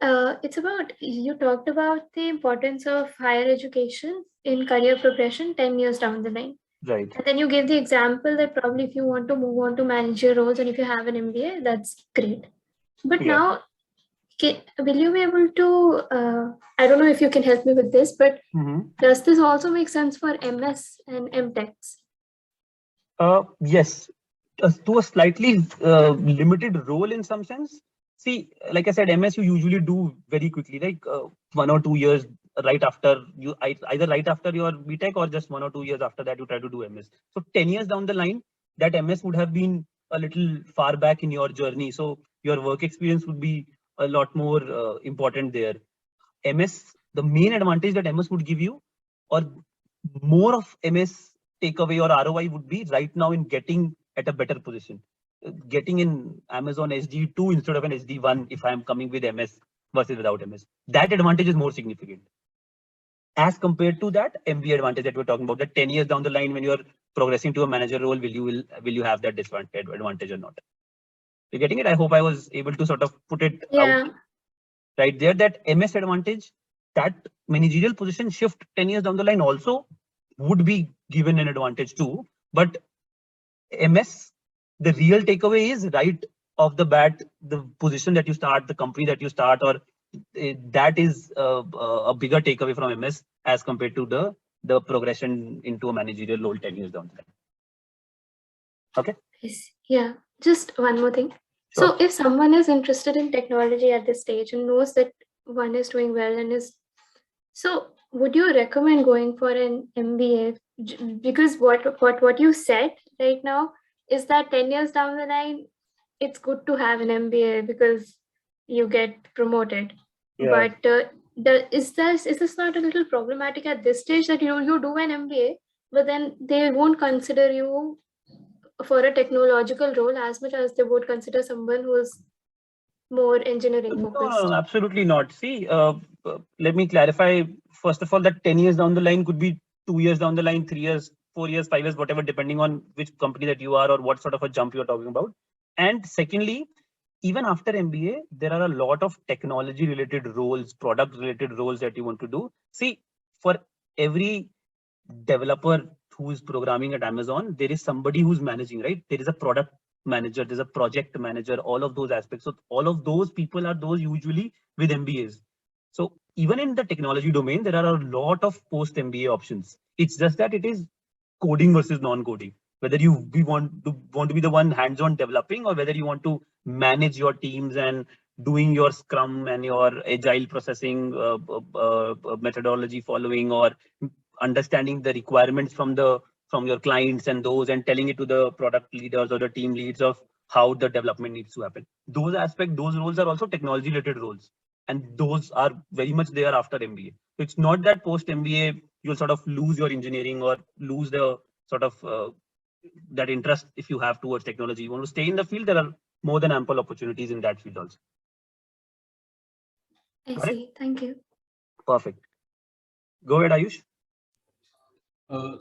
It's about, you talked about the importance of higher education in career progression 10 years down the line. Right. And then you gave the example that probably if you want to move on to manager roles and if you have an MBA, that's great. But now, will you be able to, I don't know if you can help me with this, but does this also make sense for MS and MTechs? Yes, to a slightly limited role in some sense. See, like I said, MS you usually do very quickly, like 1 or 2 years right after you, either right after your BTech or just 1 or 2 years after that you try to do MS. So 10 years down the line, that MS would have been a little far back in your journey. So your work experience would be a lot more important there. MS, the main advantage that MS would give you, or more of MS takeaway or ROI would be right now in getting at a better position. Getting in Amazon SD2 instead of an SD1 if I'm coming with MS versus without MS. That advantage is more significant. As compared to that MBA advantage that we're talking about, that 10 years down the line when you're progressing to a manager role, will you have that advantage or not? You're getting it? I hope I was able to sort of put it out right there, that MS advantage, that managerial position shift 10 years down the line also would be given an advantage too. But MS, the real takeaway is right off the bat, the position that you start, the company that you start, or that is a bigger takeaway from MS as compared to the progression into a managerial role 10 years down the line. Okay. Yeah, just one more thing. Sure. So if someone is interested in technology at this stage and knows that one is doing well and is, so would you recommend going for an MBA? Because what you said right now is that 10 years down the line, it's good to have an MBA because you get promoted. Yeah. But is this not a little problematic at this stage that you do an MBA, but then they won't consider you for a technological role as much as they would consider someone who's more engineering focused? No, absolutely not. See, let me clarify. First of all, that 10 years down the line could be 2 years down the line, 3 years, 4 years, 5 years, whatever, depending on which company that you are or what sort of a jump you're talking about. And secondly, even after MBA, there are a lot of technology related roles, product related roles that you want to do. See, for every developer who's programming at Amazon, there is somebody who's managing, right? There is a product manager, there's a project manager, all of those aspects. So all of those people are those usually with MBAs. So even in the technology domain, there are a lot of post MBA options. It's just that it is coding versus non-coding. Whether you want to be the one hands-on developing, or whether you want to manage your teams and doing your Scrum and your agile processing methodology following, or understanding the requirements from your clients and those, and telling it to the product leaders or the team leads of how the development needs to happen. Those aspects, those roles are also technology related roles, and those are very much there after MBA. So it's not that post MBA you'll sort of lose your engineering or lose the sort of that interest if you have towards technology. You want to stay in the field, there are more than ample opportunities in that field also. I see. Thank you. Perfect. Go ahead, Ayush.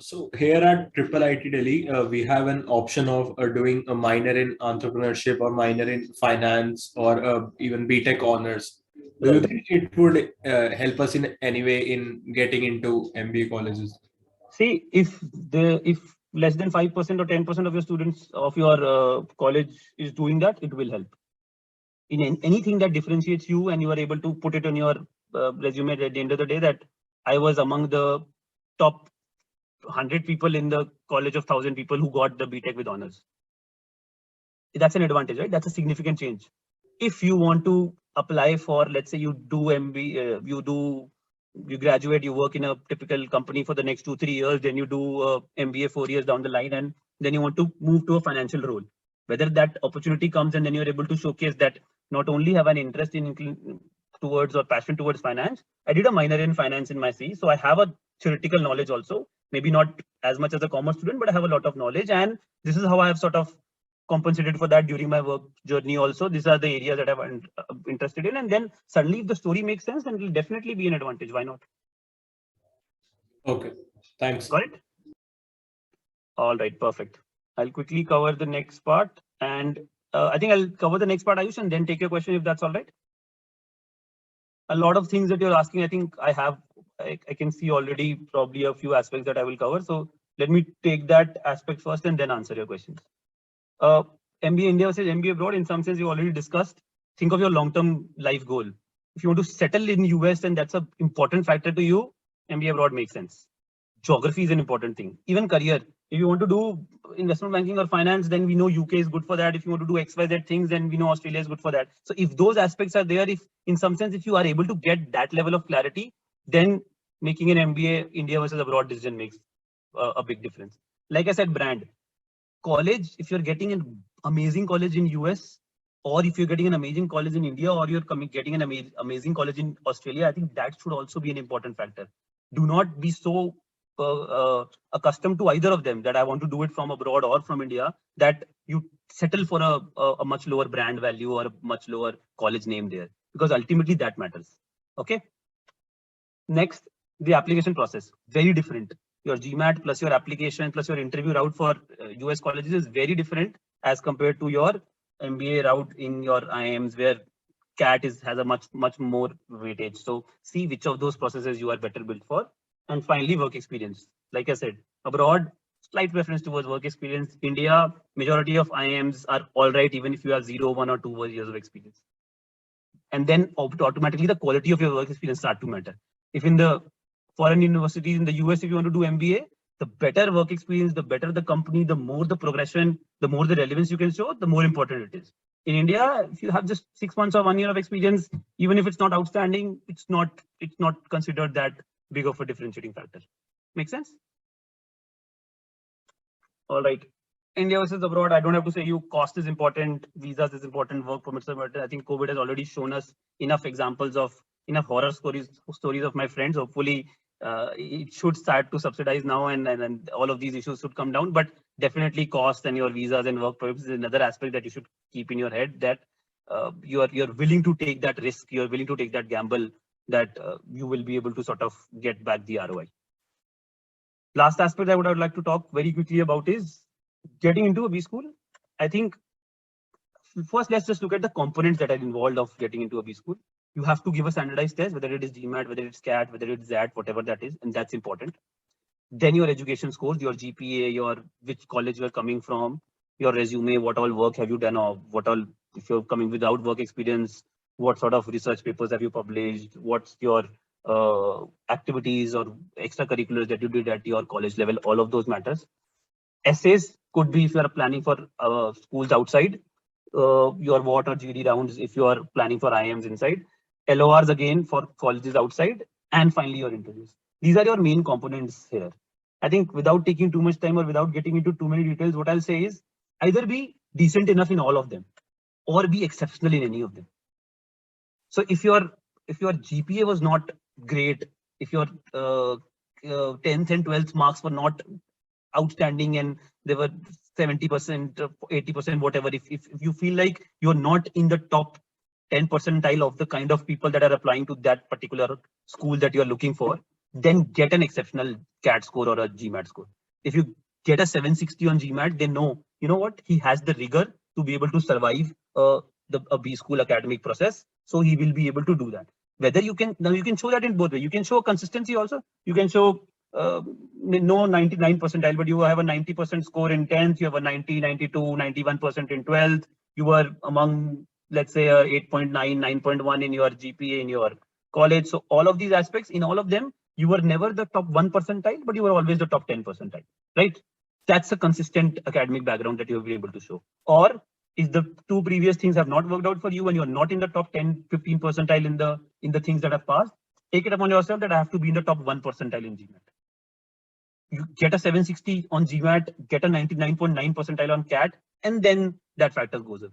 So here at IIIT-Delhi, we have an option of doing a minor in entrepreneurship or minor in finance, or even BTech honors. Do you think it would help us in any way in getting into MBA colleges? See, if less than 5% or 10% of your students of your college is doing that, it will help. In anything that differentiates you, and you are able to put it on your resume at the end of the day, that I was among the top 100 people in the college of 1,000 people who got the BTech with honors. That's an advantage, right? That's a significant change. If you want to apply for, let's say you do MBA, you graduate, you work in a typical company for the next 2-3 years, then you do MBA 4 years down the line, and then you want to move to a financial role. Whether that opportunity comes and then you're able to showcase that not only have an interest in towards or passion towards finance, I did a minor in finance in my CE, so I have a theoretical knowledge also, maybe not as much as a commerce student, but I have a lot of knowledge, and this is how I have sort of compensated for that during my work journey also. These are the areas that I'm interested in, and then suddenly if the story makes sense, then it will definitely be an advantage. Why not? Okay, thanks. Got it? All right, perfect. I'll quickly cover the next part, and I think I'll cover the next part, Ayush, and then take your question if that's all right. A lot of things that you're asking, I think I can see already probably a few aspects that I will cover. So let me take that aspect first and then answer your questions. MBA India versus MBA abroad, in some sense you already discussed. Think of your long-term life goal. If you want to settle in US and that's an important factor to you, MBA abroad makes sense. Geography is an important thing. Even career. If you want to do investment banking or finance, then we know UK is good for that. If you want to do XYZ things, then we know Australia is good for that. So if those aspects are there, if in some sense, if you are able to get that level of clarity, then making an MBA India versus abroad decision makes a big difference. Like I said, brand. College, if you're getting an amazing college in US, or if you're getting an amazing college in India, or you're getting an amazing college in Australia, I think that should also be an important factor. Do not be so accustomed to either of them, that I want to do it from abroad or from India, that you settle for a much lower brand value or a much lower college name there, because ultimately that matters. Okay. Next, the application process, very different. Your GMAT plus your application plus your interview route for US colleges is very different as compared to your MBA route in your IIMs, where CAT has a much more weightage. So see which of those processes you are better built for. And finally, work experience. Like I said, abroad, slight preference towards work experience. India, majority of IIMs are all right, even if you have 0, 1 or 2 years of experience. And then automatically the quality of your work experience start to matter. If in the foreign universities in the US, if you want to do MBA, the better work experience, the better the company, the more the progression, the more the relevance you can show, the more important it is. In India, if you have just 6 months or 1 year of experience, even if it's not outstanding, it's not considered that big of a differentiating factor. Make sense? All right. India versus abroad, I don't have to say you, cost is important, visas is important, work permits are important. I think COVID has already shown us enough examples of enough horror stories of my friends. Hopefully it should start to subsidize now, and all of these issues should come down. But definitely cost and your visas and work permits is another aspect that you should keep in your head, that you're willing to take that risk, you're willing to take that gamble, that you will be able to sort of get back the ROI. Last aspect I would like to talk very quickly about is getting into a B school. I think first let's just look at the components that are involved of getting into a B school. You have to give a standardized test, whether it is GMAT, whether it's CAT, whether it's ZAT, whatever that is, and that's important. then your education scores, your GPA, your which college you're coming from, your resume, what all work have you done, or what all, if you're coming without work experience, what sort of research papers have you published, what's your activities or extracurriculars that you did at your college level, all of those matters. Essays could be if you are planning for schools outside, your WAT or GD rounds if you are planning for IIMs inside, LORs again for colleges outside, and finally your interviews. These are your main components here. I think without taking too much time or without getting into too many details, what I'll say is either be decent enough in all of them or be exceptional in any of them. So if your GPA was not great, if your 10th and 12th marks were not outstanding and they were 70%, 80%, whatever, if you feel like you're not in the top 10 percentile of the kind of people that are applying to that particular school that you're looking for, then get an exceptional CAT score or a GMAT score. If you get a 760 on GMAT, then know, you know what, he has the rigor to be able to survive a B school academic process. So he will be able to do that. Whether you can, now you can show that in both ways. You can show consistency also. You can show no 99 percentile, but you have a 90% score in 10th, you have a 90, 92, 91% in 12th. You were among, let's say, 8.9, 9.1 in your GPA in your college. So all of these aspects, in all of them, you were never the top 1 percentile, but you were always the top 10 percentile, right? That's a consistent academic background that you will be able to show. Or if the two previous things have not worked out for you and you're not in the top 10, 15 percentile in the things that have passed, take it upon yourself that I have to be in the top 1 percentile in GMAT. You get a 760 on GMAT, get a 99.9 percentile on CAT, and then that factor goes away.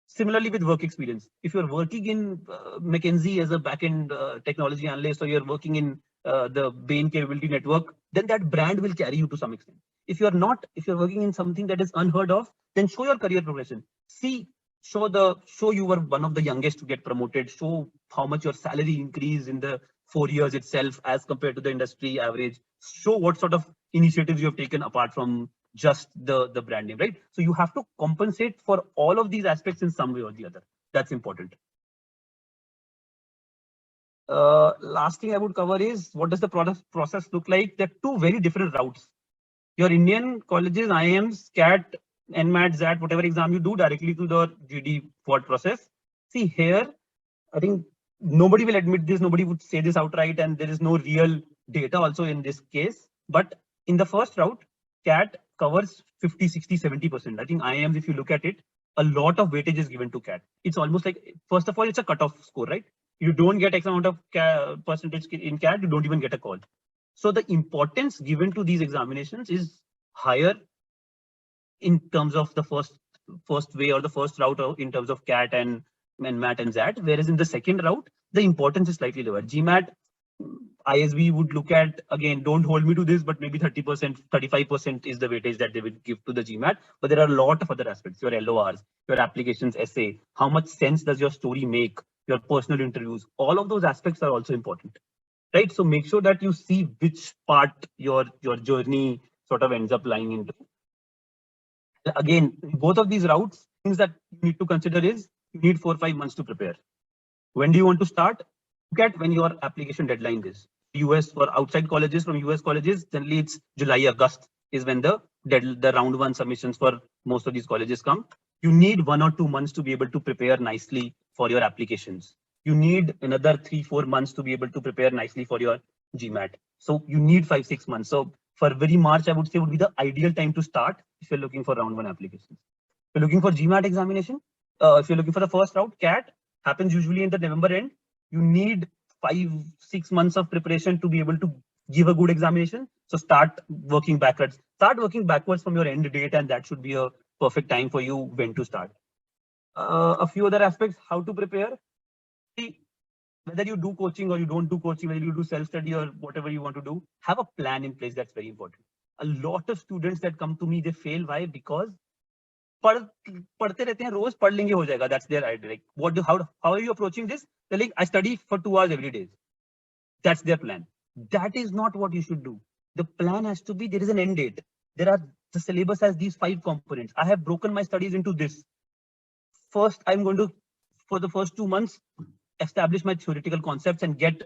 Similarly with work experience, if you're working in McKinsey as a backend technology analyst, or you're working in the Bain Capability Network, then that brand will carry you to some extent. If you're not, if you're working in something that is unheard of, then show your career progression. Show you were one of the youngest to get promoted. Show how much your salary increased in the 4 years itself as compared to the industry average. Show what sort of initiatives you have taken apart from just the brand name, right? So you have to compensate for all of these aspects in some way or the other. That's important. Last thing I would cover is, what does the process look like? There are two very different routes. Your Indian colleges, IIMs, CAT, NMAT, ZAT, whatever exam you do, directly to the GD FOD process. See here, I think nobody will admit this, nobody would say this outright, and there is no real data also in this case. But in the first route, CAT covers 50, 60, 70%. I think IIMs, if you look at it, a lot of weightage is given to CAT. It's almost like, first of all, it's a cutoff score, right? You don't get X amount of percentage in CAT, you don't even get a call. So the importance given to these examinations is higher in terms of the first way or the first route in terms of CAT and MAT and ZAT, whereas in the second route, the importance is slightly lower. GMAT, ISB would look at, again, don't hold me to this, but maybe 30%, 35% is the weightage that they would give to the GMAT. But there are a lot of other aspects, your LORs, your applications essay, how much sense does your story make, your personal interviews, all of those aspects are also important, right? So make sure that you see which part your journey sort of ends up lying into. Again, both of these routes, things that you need to consider is, you need 4 or 5 months to prepare. When do you want to start? Look at when your application deadline is. US, for outside colleges, from US colleges, generally it's July, August is when the round 1 submissions for most of these colleges come. You need 1 or 2 months to be able to prepare nicely for your applications. You need another 3-4 months to be able to prepare nicely for your GMAT. So you need 5-6 months. So February, March, I would say, would be the ideal time to start if you're looking for round 1 applications. If you're looking for GMAT examination, if you're looking for the first route, CAT happens usually in the November end. You need 5-6 months of preparation to be able to give a good examination. So start working backwards. Start working backwards from your end date, and that should be a perfect time for you when to start. A few other aspects, how to prepare. See, whether you do coaching or you don't do coaching, whether you do self-study or whatever you want to do, have a plan in place. That's very important. A lot of students that come to me, they fail. Why? Because पढ़ते रहते हैं रोज पढ़ लेंगे हो जाएगा. That's their idea. Like, how are you approaching this? They're like, I study for 2 hours every day. That's their plan. That is not what you should do. The plan has to be, there is an end date. The syllabus has these 5 components. I have broken my studies into this. First, I'm going to, for the first 2 months, establish my theoretical concepts and get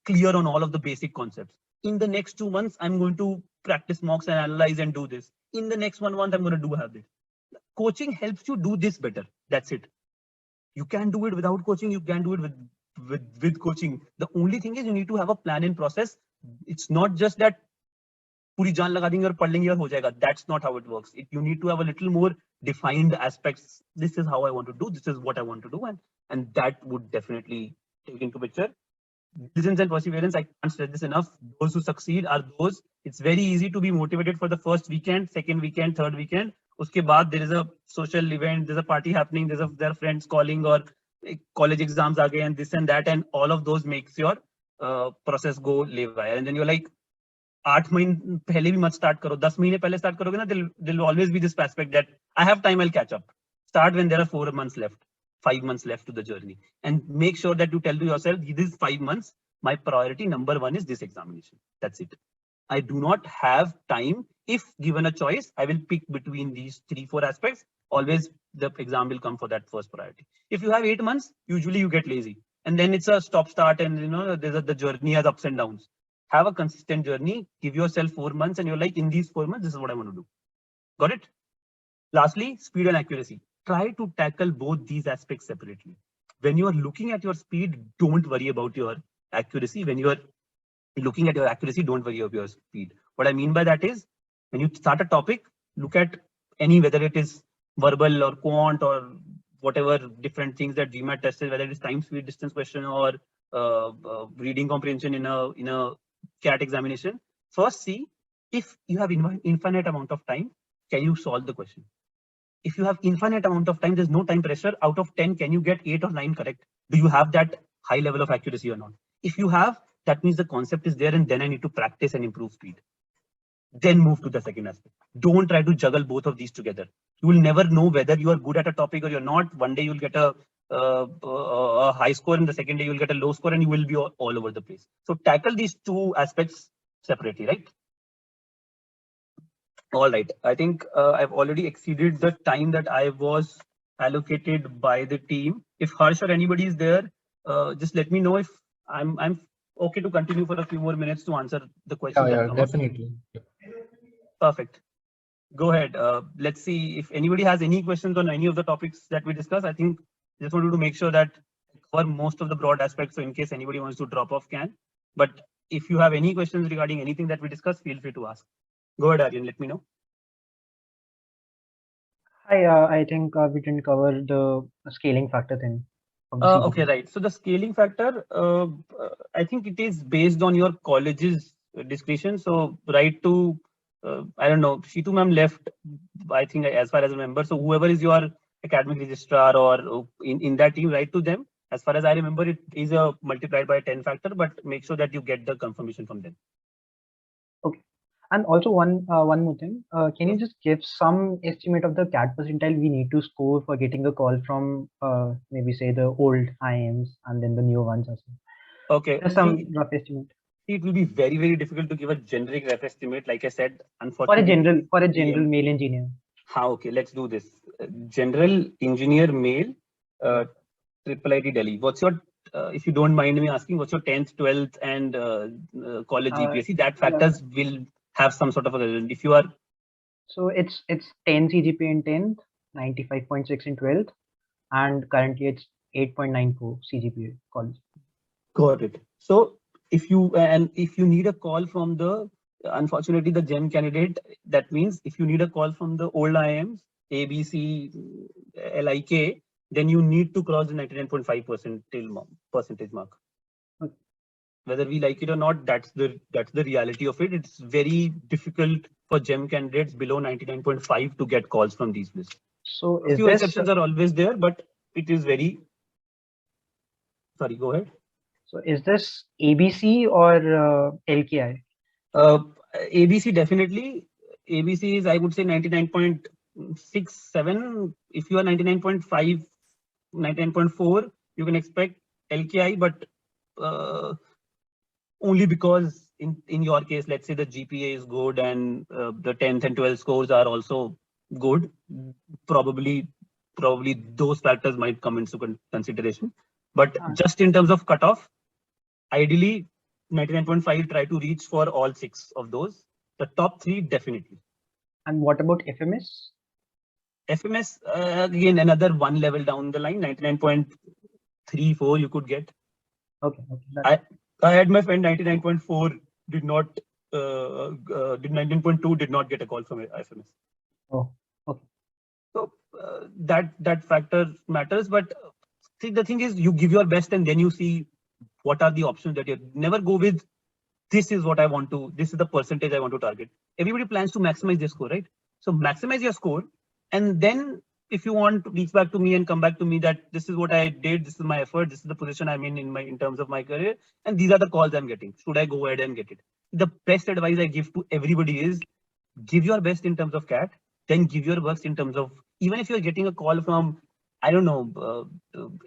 clear on all of the basic concepts. in the next 2 months, I'm going to practice mocks and analyze and do this. In the next 1 month, I'm going to do have this. Coaching helps you do this better. That's it. You can do it without coaching. You can do it with coaching. The only thing is you need to have a plan and process. It's not just that पूरी जान लगा देंगे और पढ़ लेंगे और हो जाएगा. That's not how it works. You need to have a little more defined aspects. This is how I want to do. This is what I want to do, and that would definitely take into picture. Diligence and perseverance. I can't stress this enough. Those who succeed are those. It's very easy to be motivated for the first weekend, second weekend, third weekend. Uske baad there is a social event, there's a party happening, their friends calling, or college exams are and this and that, and all of those makes your process go live. And then you're like, 8 महीने पहले भी मत start करो, 10 महीने पहले start करोगे ना, there'll always be this aspect that I have time, I'll catch up. Start when there are 4 months left, 5 months left to the journey, and make sure that you tell to yourself, this 5 months, my priority number 1 is this examination. That's it. I do not have time. If given a choice, I will pick between these 3-4 aspects. Always the exam will come for that first priority. If you have 8 months, usually you get lazy, and then it's a stop start, and the journey has ups and downs. Have a consistent journey. Give yourself 4 months, and you're like, in these 4 months, this is what I want to do. Got it? Lastly, speed and accuracy. Try to tackle both these aspects separately. When you are looking at your speed, don't worry about your accuracy. When you are looking at your accuracy, don't worry about your speed. What I mean by that is, when you start a topic, look at whether it is verbal or quant or whatever different things that GMAT tested, whether it is time, speed, distance question or reading comprehension in a CAT examination. First, see if you have infinite amount of time, can you solve the question? If you have infinite amount of time, there's no time pressure. Out of 10, can you get 8 or 9 correct? Do you have that high level of accuracy or not? If you have, that means the concept is there, and then I need to practice and improve speed. Then move to the second aspect. Don't try to juggle both of these together. You will never know whether you are good at a topic or you're not. One day you'll get a high score, and the second day you'll get a low score, and you will be all over the place. So tackle these 2 aspects separately, right? All right. I think I've already exceeded the time that I was allocated by the team. If Harsh or anybody is there, just let me know. If I'm okay to continue for a few more minutes to answer the questions. Yeah, definitely. Perfect. Go ahead. Let's see if anybody has any questions on any of the topics that we discussed. I think I just wanted to make sure that cover most of the broad aspects. So in case anybody wants to drop off, can. But if you have any questions regarding anything that we discussed, feel free to ask. Go ahead, Aryan. Let me know. I think we didn't cover the scaling factor thing. Okay, right. So the scaling factor, I think it is based on your college's discretion. So right to, I don't know, Shitu ma'am left, I think as far as I remember. So whoever is your academic registrar or in that team, write to them. As far as I remember, it is a multiplied by 10 factor, but make sure that you get the confirmation from them. Okay. And also one more thing, can you just give some estimate of the CAT percentile we need to score for getting a call from maybe say the old IIMs and then the new ones as well? Okay. Just some rough estimate. It will be very, very difficult to give a generic rough estimate. Like I said, unfortunately. For a general male engineer. Okay, let's do this. General engineer male, IIIT-Delhi. What's your, if you don't mind me asking, what's your 10th, 12th and college GPSC? That factors will have some sort of a result. If you are. So it's 10 CGPA in 10th, 95.6 in 12th, and currently it's 8.94 CGPA college. Got it. So if you need a call from the, unfortunately the GEM candidate, that means if you need a call from the old IIMs, ABC, LIK, then you need to cross the 99.5% percentage mark. Okay. Whether we like it or not, that's the reality of it. It's very difficult for GEM candidates below 99.5 to get calls from these lists. So a few exceptions are always there, but it is very. Sorry, go ahead. So is this ABC or LKI? ABC definitely. ABC is, I would say, 99.67. If you are 99.5, 99.4, you can expect LKI, but only because in your case, let's say the GPA is good and the 10th and 12th scores are also good. Probably those factors might come into consideration. But just in terms of cutoff, ideally, 99.5, try to reach for all 6 of those. The top 3 definitely. And what about FMS? FMS, again, another one level down the line, 99.34 you could get. Okay. I had my friend 99.4 did not, did 19.2 did not get a call from FMS. Oh, okay. So that factor matters, but see, the thing is, you give your best and then you see what are the options that you never go with. This is what I want to, this is the percentage I want to target. Everybody plans to maximize their score, right? So maximize your score. And then if you want to reach back to me and come back to me that this is what I did, this is my effort, this is the position I'm in terms of my career, and these are the calls I'm getting. Should I go ahead and get it? The best advice I give to everybody is give your best in terms of CAT, then give your worst in terms of, even if you're getting a call from, I don't know,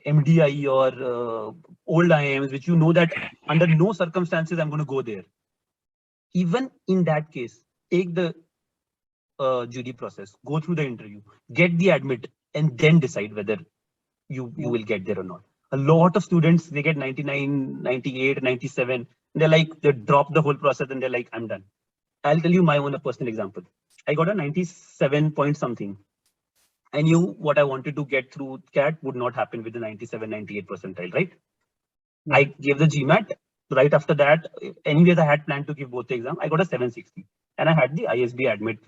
MDI or old IIMs, which you know that under no circumstances I'm going to go there. Even in that case, take the GD process, go through the interview, get the admit, and then decide whether you will get there or not. A lot of students, they get 99, 98, 97. They're like, they drop the whole process and they're like, I'm done. I'll tell you my own personal example. I got a 97 point something. I knew what I wanted to get through CAT would not happen with the 97, 98 percentile, right? Yeah. I gave the GMAT. Right after that, anyways, I had planned to give both the exam. I got a 760 and I had the ISB admit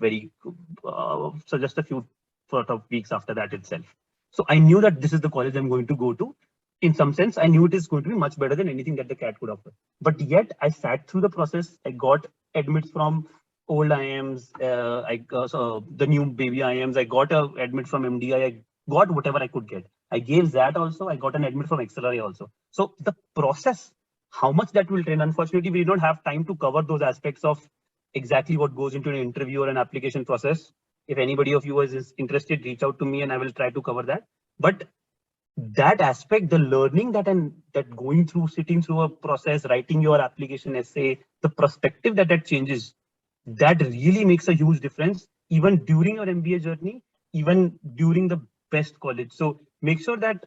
so just a few sort of weeks after that itself. So I knew that this is the college I'm going to go to. In some sense, I knew it is going to be much better than anything that the CAT could offer. But yet I sat through the process. I got admits from old IIMs, the new baby IIMs. I got a admit from MDI. I got whatever I could get. I gave that also. I got an admit from XLRI also. So the process, how much that will train, unfortunately, we don't have time to cover those aspects of exactly what goes into an interview or an application process. If anybody of you is interested, reach out to me and I will try to cover that. But that aspect, the learning that going through, sitting through a process, writing your application essay, the perspective that changes, that really makes a huge difference, even during your MBA journey, even during the best college. So make sure that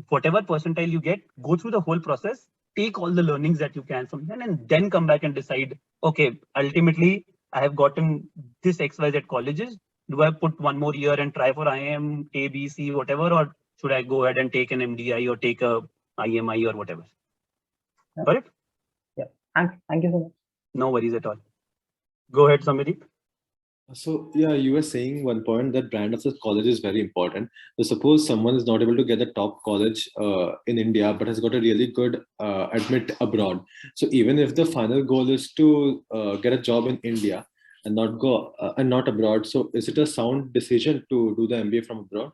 whatever percentile you get, go through the whole process, take all the learnings that you can from them, and then come back and decide, okay, ultimately, I have gotten this XYZ colleges. Do I put one more year and try for IIM, A, B, C, whatever, or should I go ahead and take an MDI or take a IMI or whatever? Yeah. Got it? Yeah. Thank you so much. No worries at all. Go ahead, Samedeep. So yeah, you were saying one point that brand of the college is very important. So suppose someone is not able to get the top college in India, but has got a really good admit abroad. So even if the final goal is to get a job in India and not go and not abroad, so is it a sound decision to do the MBA from abroad?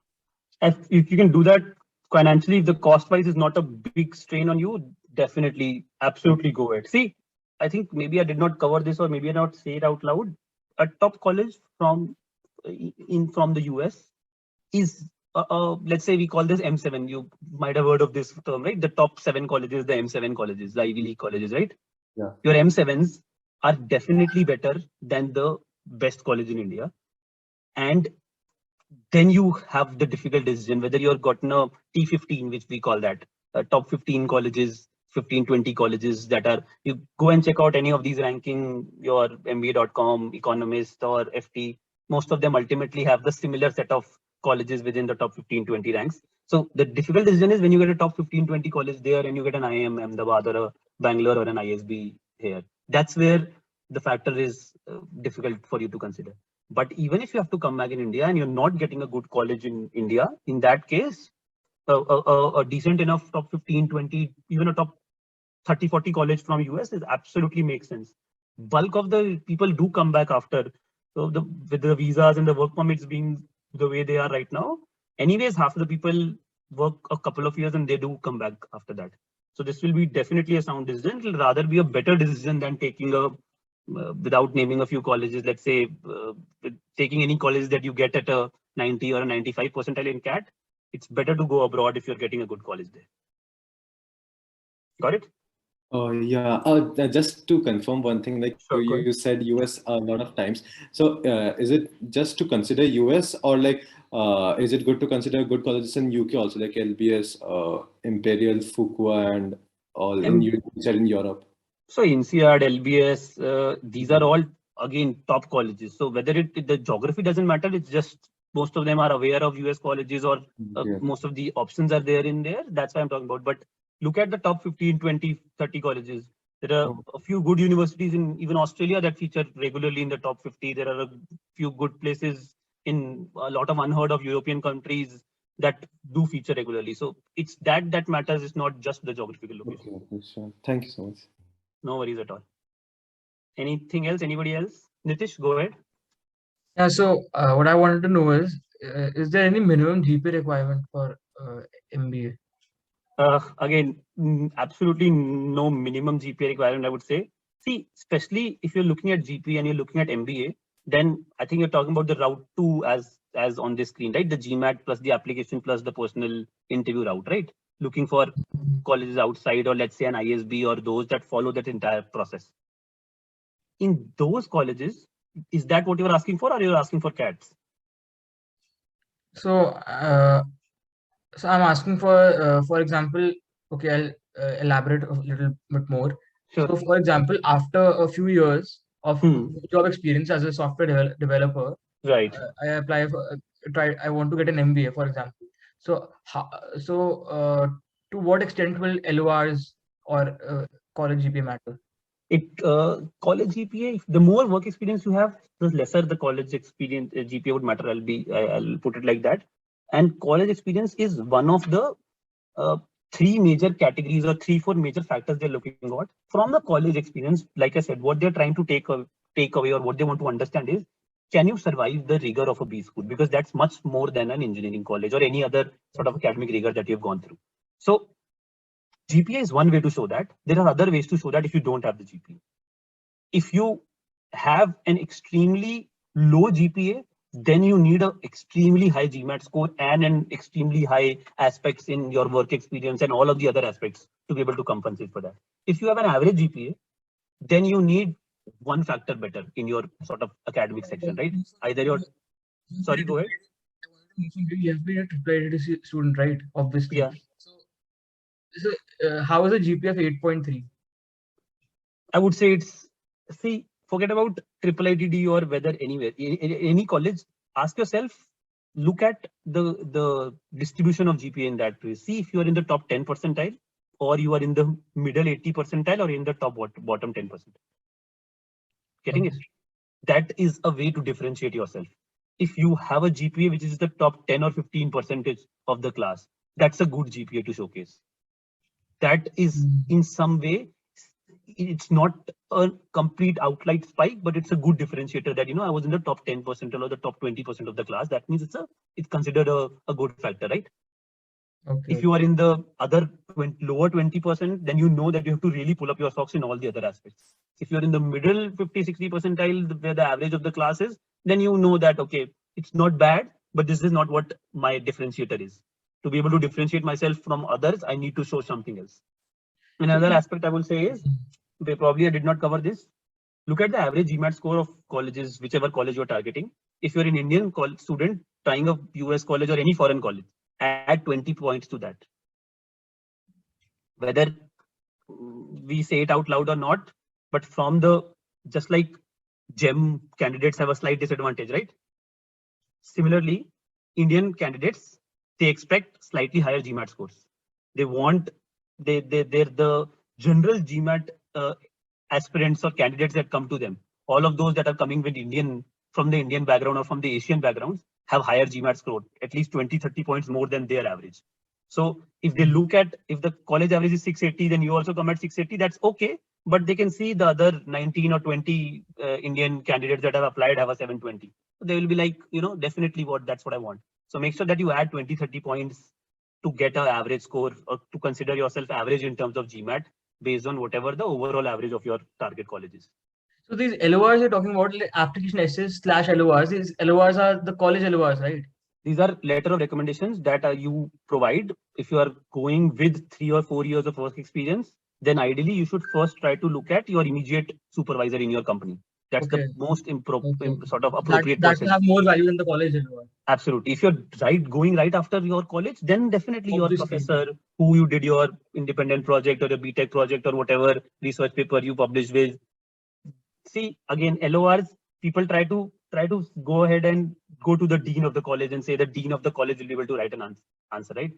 If you can do that financially, if the cost wise is not a big strain on you, definitely, absolutely go ahead. See, I think maybe I did not cover this or maybe I not say it out loud. A top college from the US is, let's say we call this M7. You might have heard of this term, right? The top 7 colleges, the M7 colleges, the Ivy League colleges, right? Yeah. Your M7s are definitely better than the best college in India. And then you have the difficult decision whether you're gotten a T15, which we call that, top 15 colleges, 15, 20 colleges that are, you go and check out any of these ranking, your MBA.com, Economist or FT, most of them ultimately have the similar set of colleges within the top 15, 20 ranks. So the difficult decision is when you get a top 15, 20 college there and you get an IIM, Ahmedabad or a Bangalore or an ISB here. That's where the factor is difficult for you to consider. But even if you have to come back in India and you're not getting a good college in India, in that case, a decent enough top 15, 20, even a top 30, 40 college from US is absolutely makes sense. Bulk of the people do come back after. So with the visas and the work permits being the way they are right now, anyways, half of the people work a couple of years and they do come back after that. So this will be definitely a sound decision. It will rather be a better decision than taking a without naming a few colleges, let's say taking any college that you get at a 90 or a 95 percentile in CAT, it's better to go abroad if you're getting a good college there. Got it? Yeah, just to confirm one thing, like sure, you said US a lot of times. So is it just to consider US or like, is it good to consider good colleges in UK also, like LBS, Imperial, Fuqua and all which are in Europe? So INSEAD, LBS, these are all again top colleges. So whether the geography doesn't matter, it's just most of them are aware of US colleges, or most of the options are there in there. That's why I'm talking about. But look at the top 15, 20, 30 colleges. There are a few good universities in even Australia that feature regularly in the top 50. There are a few good places in a lot of unheard of European countries that do feature regularly. So it's that matters. It's not just the geographical location. Okay, sure. Thank you so much. No worries at all. Anything else? Anybody else? Nitish, go ahead. Yeah, so what I wanted to know is there any minimum GPA requirement for MBA? Again, absolutely no minimum GPA requirement, I would say. See, especially if you're looking at GPA and you're looking at MBA, then I think you're talking about the route 2 as on this screen, right? The GMAT plus the application plus the personal interview route, right? Looking for colleges outside, or let's say an ISB, or those that follow that entire process. In those colleges, is that what you're asking for, or you're asking for CATs? So, so I'm asking for example, okay, I'll elaborate a little bit more. Sure. So, for example, after a few years of job experience as a software developer, right, I apply for I want to get an MBA, for example. So, to what extent will LORs or college GPA matter? College GPA, the more work experience you have, the lesser the college experience GPA would matter. I'll put it like that. And college experience is one of the 3 major categories, or 3-4 major factors they're looking at from the college experience. Like I said, what they're trying to take away, or what they want to understand is, can you survive the rigor of a B school? Because that's much more than an engineering college or any other sort of academic rigor that you've gone through. So GPA is one way to show that. There are other ways to show that if you don't have the GPA. If you have an extremely low GPA, then you need an extremely high GMAT score and an extremely high aspects in your work experience and all of the other aspects to be able to compensate for that. If you have an average GPA, then you need one factor better in your sort of academic section, right? Either your, sorry, go ahead. You have been a IIIT student, right? Obviously. Yeah. So how is a GPA of 8.3? I would say it's, see, forget about IIIT or whether anywhere, any college, ask yourself, look at the distribution of GPA in that way. See if you are in the top 10 percentile, or you are in the middle 80 percentile, or in the top bottom 10%. Getting it? That is a way to differentiate yourself. If you have a GPA which is the top 10 or 15% of the class, that's a good GPA to showcase. That is in some way, it's not a complete outlier spike, but it's a good differentiator that, I was in the top 10% or the top 20% of the class. That means it's considered a good factor, right? Okay. If you are in the other lower 20%, then you know that you have to really pull up your socks in all the other aspects. If you're in the middle 50-60 percentile, where the average of the class is, then you know that, okay, it's not bad, but this is not what my differentiator is. To be able to differentiate myself from others, I need to show something else. Another aspect I will say is, probably I did not cover this. Look at the average GMAT score of colleges, whichever college you're targeting. If you're an Indian student trying a US college or any foreign college, add 20 points to that. Whether we say it out loud or not, but from just like GEM candidates have a slight disadvantage, right? Similarly, Indian candidates, they expect slightly higher GMAT scores. They want, they're the general GMAT aspirants or candidates that come to them. All of those that are coming with from the Indian background or from the Asian backgrounds have higher GMAT score, at least 20-30 points more than their average. So if they look at, if the college average is 680, then you also come at 680, that's okay. But they can see the other 19 or 20 Indian candidates that have applied have a 720. So they will be like, definitely that's what I want. So make sure that you add 20-30 points to get an average score, or to consider yourself average in terms of GMAT based on whatever the overall average of your target college is. So these LORs you're talking about, like application essays / LORs, these LORs are the college LORs, right? These are letter of recommendations that you provide. If you are going with 3 or 4 years of work experience, then ideally you should first try to look at your immediate supervisor in your company. That's Okay. the most Okay. sort of That appropriate will process. have more value than the college LOR. Absolutely. If you're going right after your college, then definitely your Obviously. professor who you did your independent project or your BTech project or whatever research paper you published with. See, again, LORs, people try to go ahead and go to the dean of the college and say the dean of the college will be able to write an answer, right?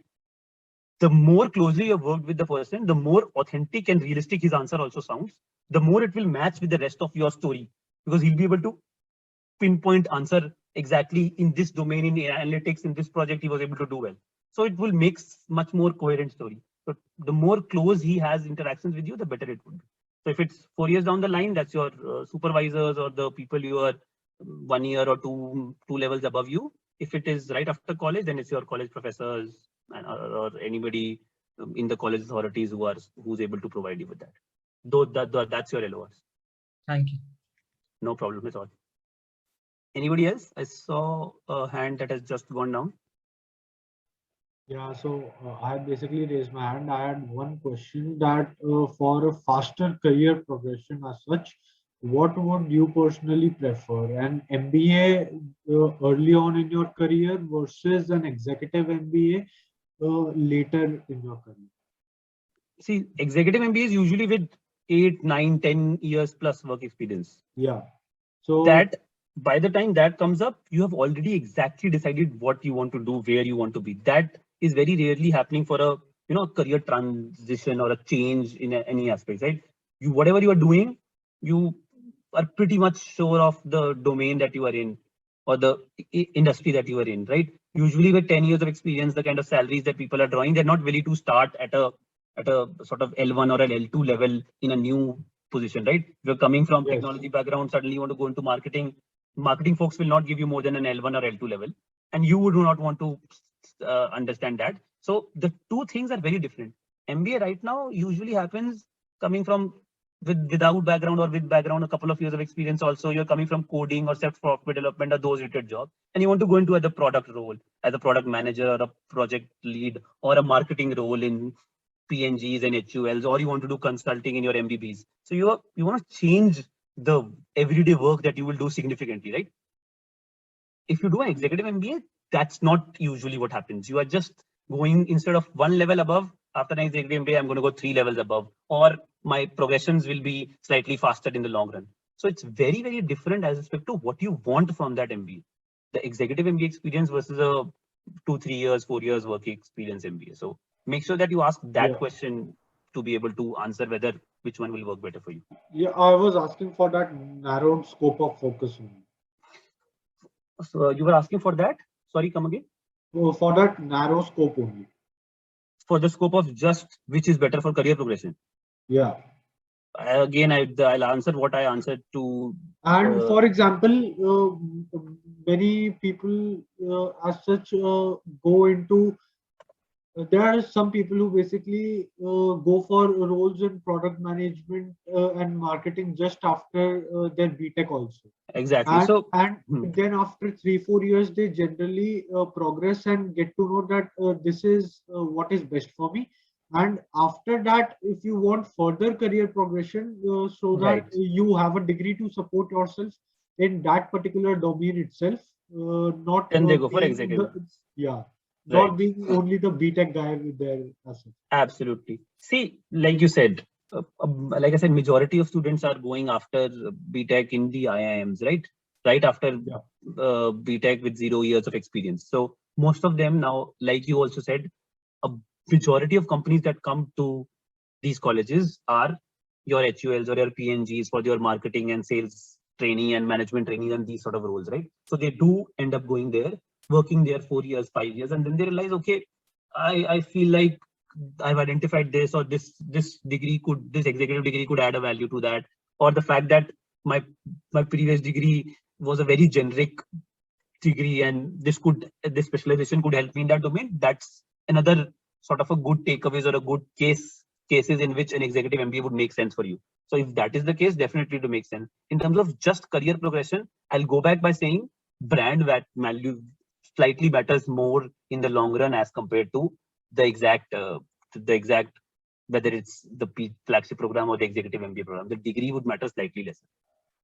The more closely you've worked with the person, the more authentic and realistic his answer also sounds, the more it will match with the rest of your story, because he'll be able to pinpoint answer exactly in this domain, in analytics, in this project he was able to do well. So it will make much more coherent story. So the more close he has interactions with you, the better it would be. So if it's 4 years down the line, that's your supervisors or the people you are 1 year or two levels above you. If it is right after college, then it's your college professors or anybody in the college authorities who's able to provide you with that. Though that's your LORs. Thank you. No problem at all. Anybody else? I saw a hand that has just gone down. Yeah, so I basically raised my hand. I had one question that for a faster career progression as such, what would you personally prefer? An MBA early on in your career versus an executive MBA later in your career? See, executive MBA is usually with 8, 9, 10 years plus work experience. Yeah. So that by the time that comes up, you have already exactly decided what you want to do, where you want to be. That is very rarely happening for a career transition or a change in any aspect, right? Whatever you are doing, you are pretty much sure of the domain that you are in or the industry that you are in, right? Usually with 10 years of experience, the kind of salaries that people are drawing, they're not ready to start at a sort of L1 or an L2 level in a new position, right? If you're coming from technology background, suddenly you want to go into marketing. Marketing folks will not give you more than an L1 or L2 level, and you do not want to understand that. So the two things are very different. MBA right now usually happens coming from without background or with background, a couple of years of experience. Also, you're coming from coding or software development or those related jobs, and you want to go into the product role as a product manager or a project lead or a marketing role in PNGs and HULs, or you want to do consulting in your MBBs. So you want to change the everyday work that you will do significantly, right? If you do an executive MBA, that's not usually what happens. You are just going, instead of one level above, after an executive MBA, I'm going to go 3 levels above, or my progressions will be slightly faster in the long run. So it's very, very different as respect to what you want from that MBA. The executive MBA experience versus a 2, 3 years, 4 years work experience MBA. So make sure that you ask that question to be able to answer whether which one will work better for you. Yeah, I was asking for that narrowed scope of focus only. So you were asking for that? Sorry, come again. For that narrow scope only. For the scope of just which is better for career progression. Yeah. Again, I'll answer what I answered to. And for example, many people as such go into. There are some people who basically go for roles in product management and marketing just after their BTech also. Exactly. And then after 3-4 years, they generally progress and get to know that this is what is best for me. And after that, if you want further career progression, so that you have a degree to support yourself in that particular domain itself, not then they go for executive. Not being only the BTech guy with their assets. Absolutely. See, like you said, like I said, majority of students are going after BTech in the IIMs, right? Right after BTech with 0 years of experience. So most of them now, like you also said, a majority of companies that come to these colleges are your HULs or your PNGs for your marketing and sales training and management training and these sort of roles, right? So they do end up going there, working there 4 years, 5 years, and then they realize, okay, I feel like I've identified this, or this executive degree could add a value to that, or the fact that my previous degree was a very generic degree and this specialization could help me in that domain. That's another sort of a good takeaways or a good cases in which an executive MBA would make sense for you. So if that is the case, definitely to make sense. In terms of just career progression, I'll go back by saying brand value slightly matters more in the long run as compared to the exact whether it's the flagship program or the executive MBA program. The degree would matter slightly less.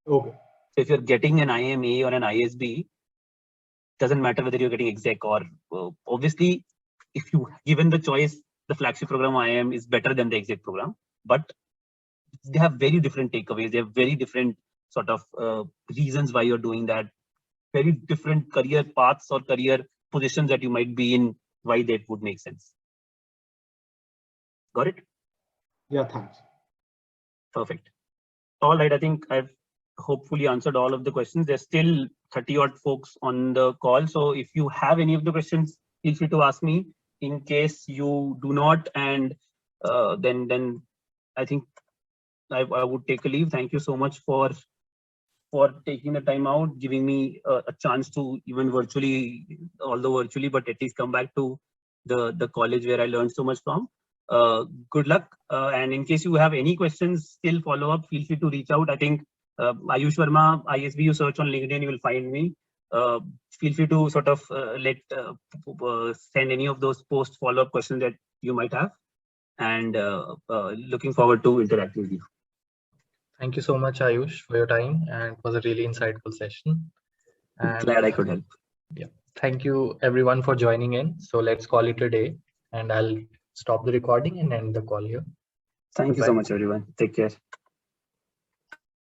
Okay. So if you're getting an IMA or an ISB, doesn't matter whether you're getting exec or obviously, if you given the choice, the flagship program IIM is better than the exec program, but they have very different takeaways. They have very different sort of reasons why you're doing that, very different career paths or career positions that you might be in, why that would make sense. Got it? Yeah, thanks. Perfect. All right, I think I've hopefully answered all of the questions. There's still 30 odd folks on the call. So if you have any of the questions, feel free to ask me. In case you do not, and then I think I would take a leave. Thank you so much for taking the time out, giving me a chance to even virtually, although virtually, but at least come back to the college where I learned so much from. Good luck. And in case you have any questions, still follow up, feel free to reach out. I think Ayush Verma, ISB, you search on LinkedIn, you will find me. Feel free to sort of send any of those post follow-up questions that you might have. And looking forward to interacting with you. Thank you so much, Ayush, for your time, and it was a really insightful session. And glad I could help. Yeah, thank you everyone for joining in. So let's call it a day, and I'll stop the recording and end the call here. Thank you so much, everyone. Take care.